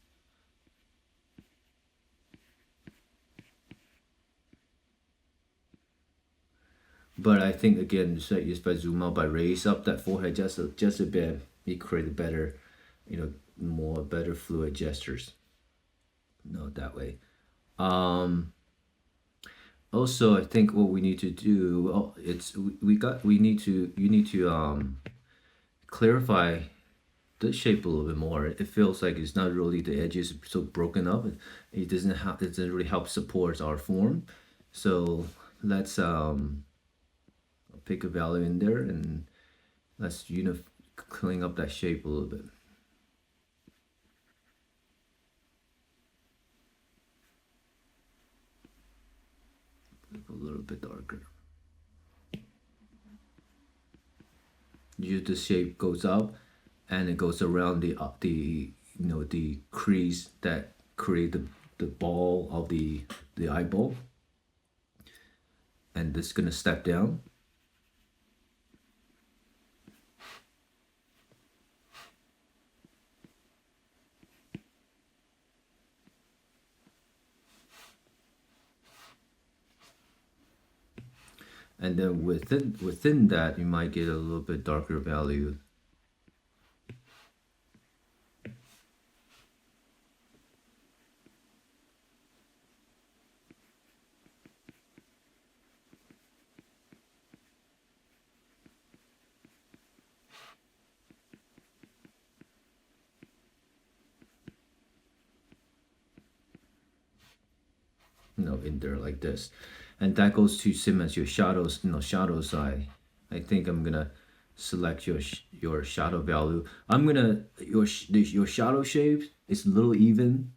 But I think again, just by zoom out, by raise up that forehead just a bit, you create a better, better fluid gestures. That way. Also, I think what we need to do, you need to clarify the shape a little bit more. It feels like it's not really, the edges so broken up. It doesn't really help support our form. So let's pick a value in there, and let's clean up that shape a little bit. A little bit darker. The shape goes up, and it goes around the crease that create the ball of the eyeball, and this is gonna step down. And then within that, you might get a little bit darker value. In there like this, and that goes to same as your shadows. Shadow side. I think I'm gonna select your shadow value. I'm gonna your shadow shape is a little even.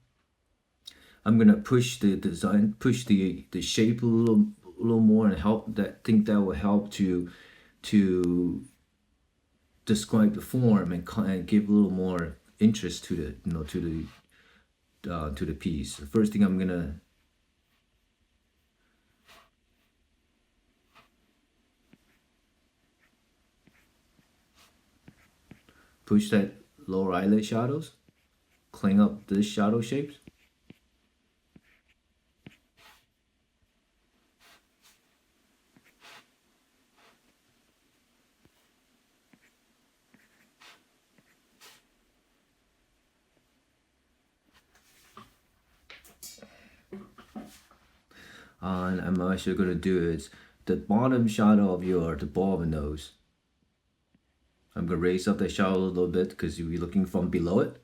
I'm gonna push the design, push the shape a little more, and think that will help to describe the form and give a little more interest to the piece. The first thing I'm gonna push that lower eyelid shadows, clean up this shadow shapes. And I'm actually going to do is the bottom shadow of the ball of the nose. I'm going to raise up the shadow a little bit because you'll be looking from below it.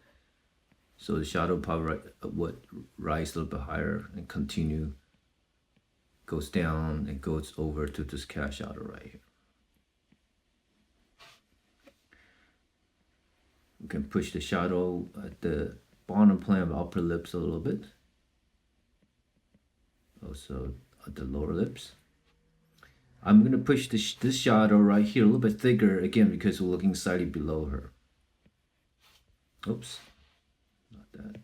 So the shadow probably would rise a little bit higher and continue, goes down and goes over to this cat shadow right here. You can push the shadow at the bottom plane of the upper lips a little bit. Also at the lower lips. I'm going to push this shadow right here a little bit thicker, again, because we're looking slightly below her. Oops, not that.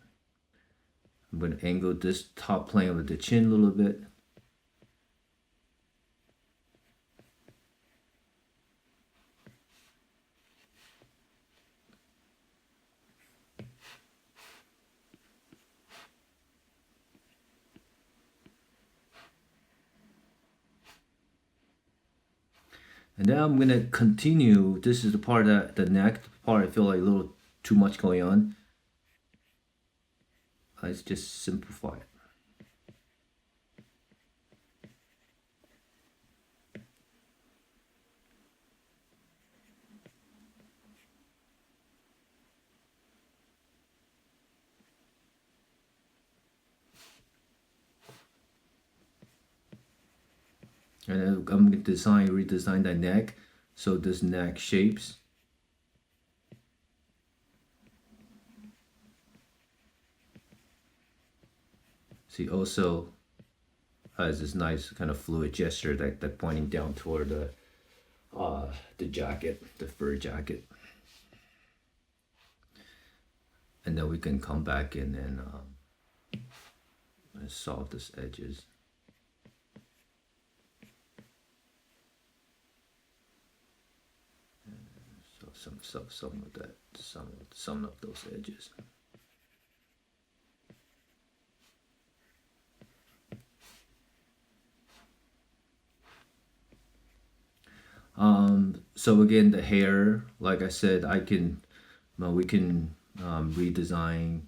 I'm going to angle this top plane of the chin a little bit. And then I'm gonna continue. This is the part that the neck part I feel like a little too much going on. Let's just simplify it. And then I'm gonna redesign that neck. So this neck shapes. See, also has this nice kind of fluid gesture that pointing down toward the jacket, the fur jacket. And then we can come back in and solve these edges. So some of that, some of those edges. So again, the hair, like I said, we can redesign.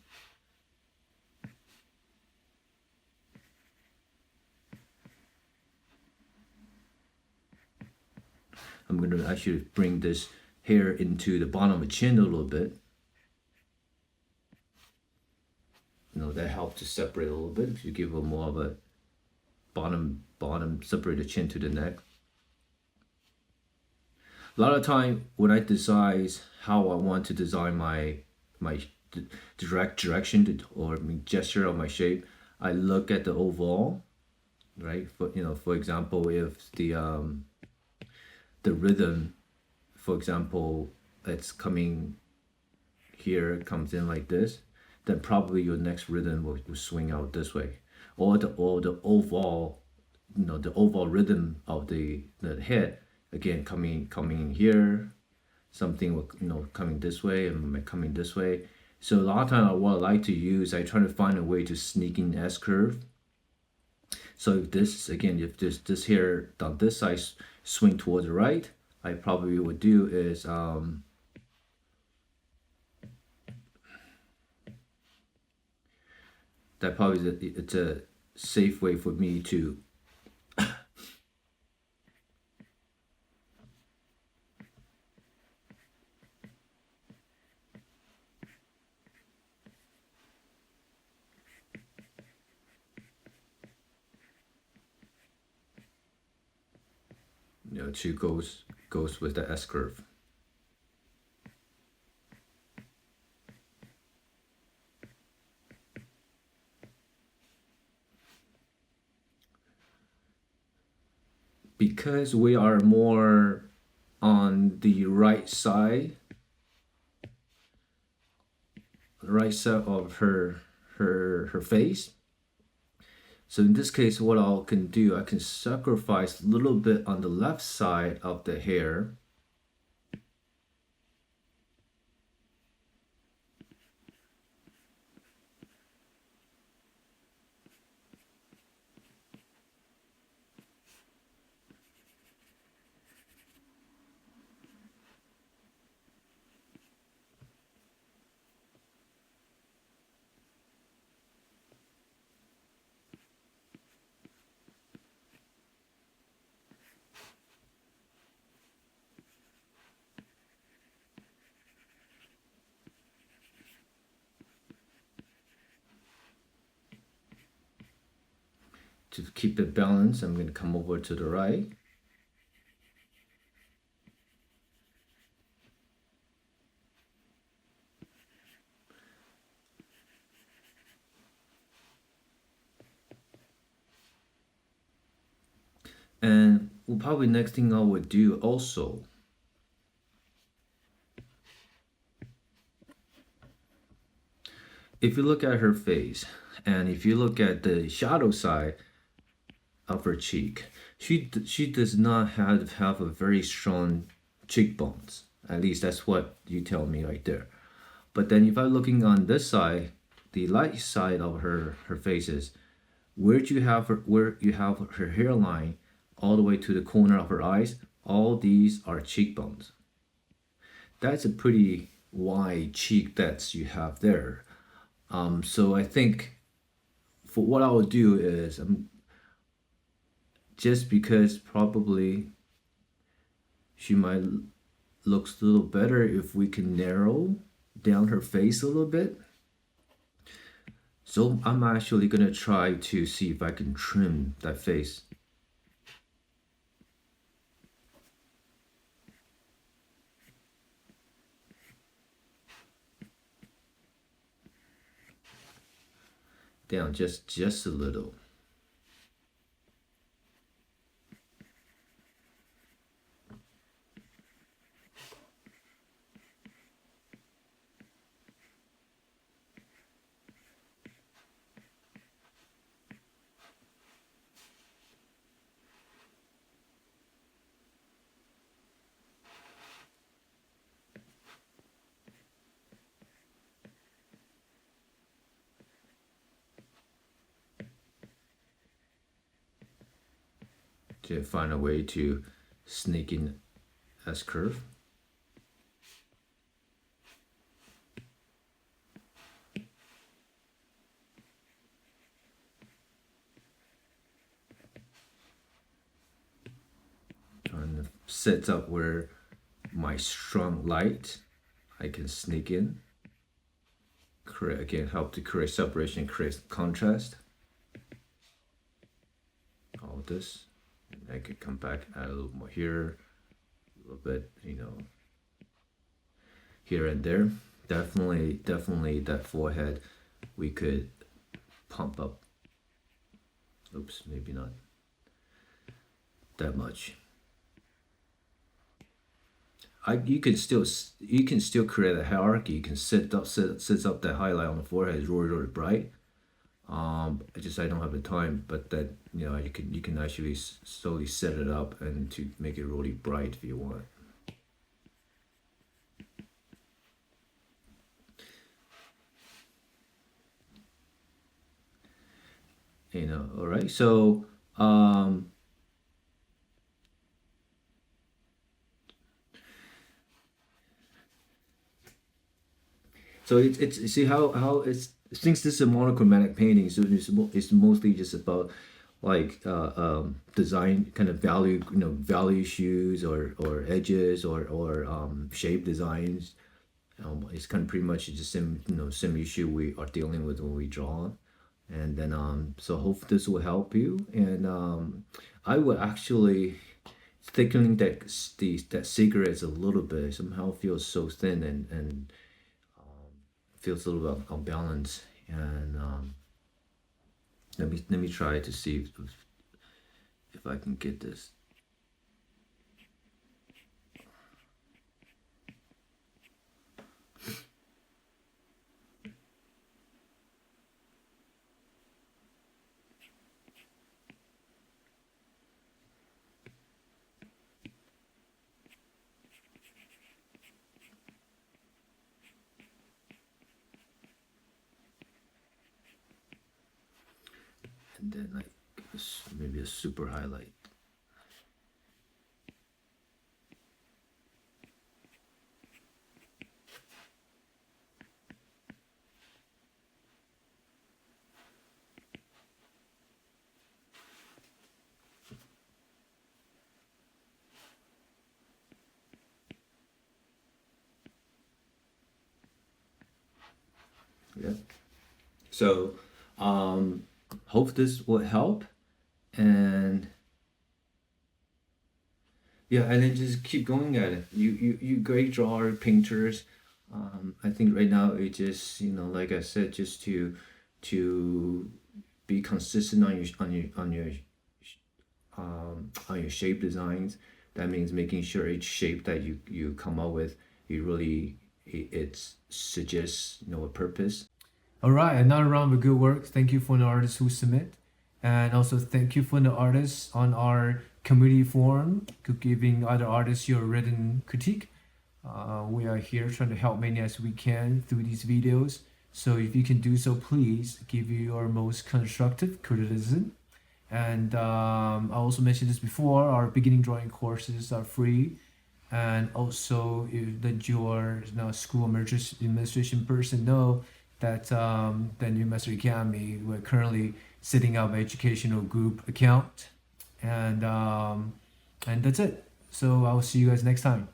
I'm gonna actually bring this hair into the bottom of the chin a little bit. That helps to separate a little bit. If you give it more of a bottom, separate the chin to the neck. A lot of time when I decide how I want to design my direction or gesture of my shape, I look at the overall, right? For example, if the rhythm, for example, it's coming here, it comes in like this, then probably your next rhythm will swing out this way, or the overall, the overall rhythm of the head again coming in here, something will coming this way and coming this way. So a lot of time what I like to use, I try to find a way to sneak in S curve. So if this hair on this side swing towards the right, I probably would do is that probably it's a safe way for me to to goes with the S curve. Because we are more on the right side of her face. So in this case, what I can do, I can sacrifice a little bit on the left side of the hair. To keep it balanced, I'm going to come over to the right. And probably next thing I would do also, if you look at her face, And if you look at the shadow side of her cheek, she does not have a very strong cheekbones. At least that's what you tell me right there. But then if I'm looking on this side, the light side of her faces, where you have her hairline all the way to the corner of her eyes, all these are cheekbones. That's a pretty wide cheek that you have there. So I think for what I would do is just because probably she might looks a little better if we can narrow down her face a little bit. So I'm actually gonna try to see if I can trim that face. Down just a little. To find a way to sneak in S curve. Trying to set up where my strong light I can sneak in. Create again, help to create separation, create contrast. All this. I could come back, add a little more here, a little bit, here and there. Definitely that forehead we could pump up. Oops, maybe not that much. You can still create a hierarchy. You can set up that highlight on the forehead really bright. I don't have the time, but that you can actually slowly set it up and to make it really bright if you want. All right. So so it's you see how it's since this is a monochromatic painting, so it's mostly just about like design kind of value issues or edges or shape designs. It's kind of pretty much just same issue we are dealing with when we draw. And then so hope this will help you. And I would actually thickening that cigarettes a little bit somehow feels so thin and feels a little bit unbalanced. And let me try to see if I can get this. And then like maybe a super highlight. Yeah. So hope this will help. And yeah, and then just keep going at it. You great drawer, painters. I think right now it just like I said, just to be consistent on your shape designs. That means making sure each shape that you come up with, it suggests a purpose. All right, another round of good work. Thank you for the artists who submit, and also thank you for the artists on our community forum to giving other artists your written critique. We are here trying to help many as we can through these videos. So if you can do so, please give your most constructive criticism. And I also mentioned this before, our beginning drawing courses are free. And also, if that your school administration person know that the New Master Academy, we're currently setting up an educational group account. And that's it. So I'll see you guys next time.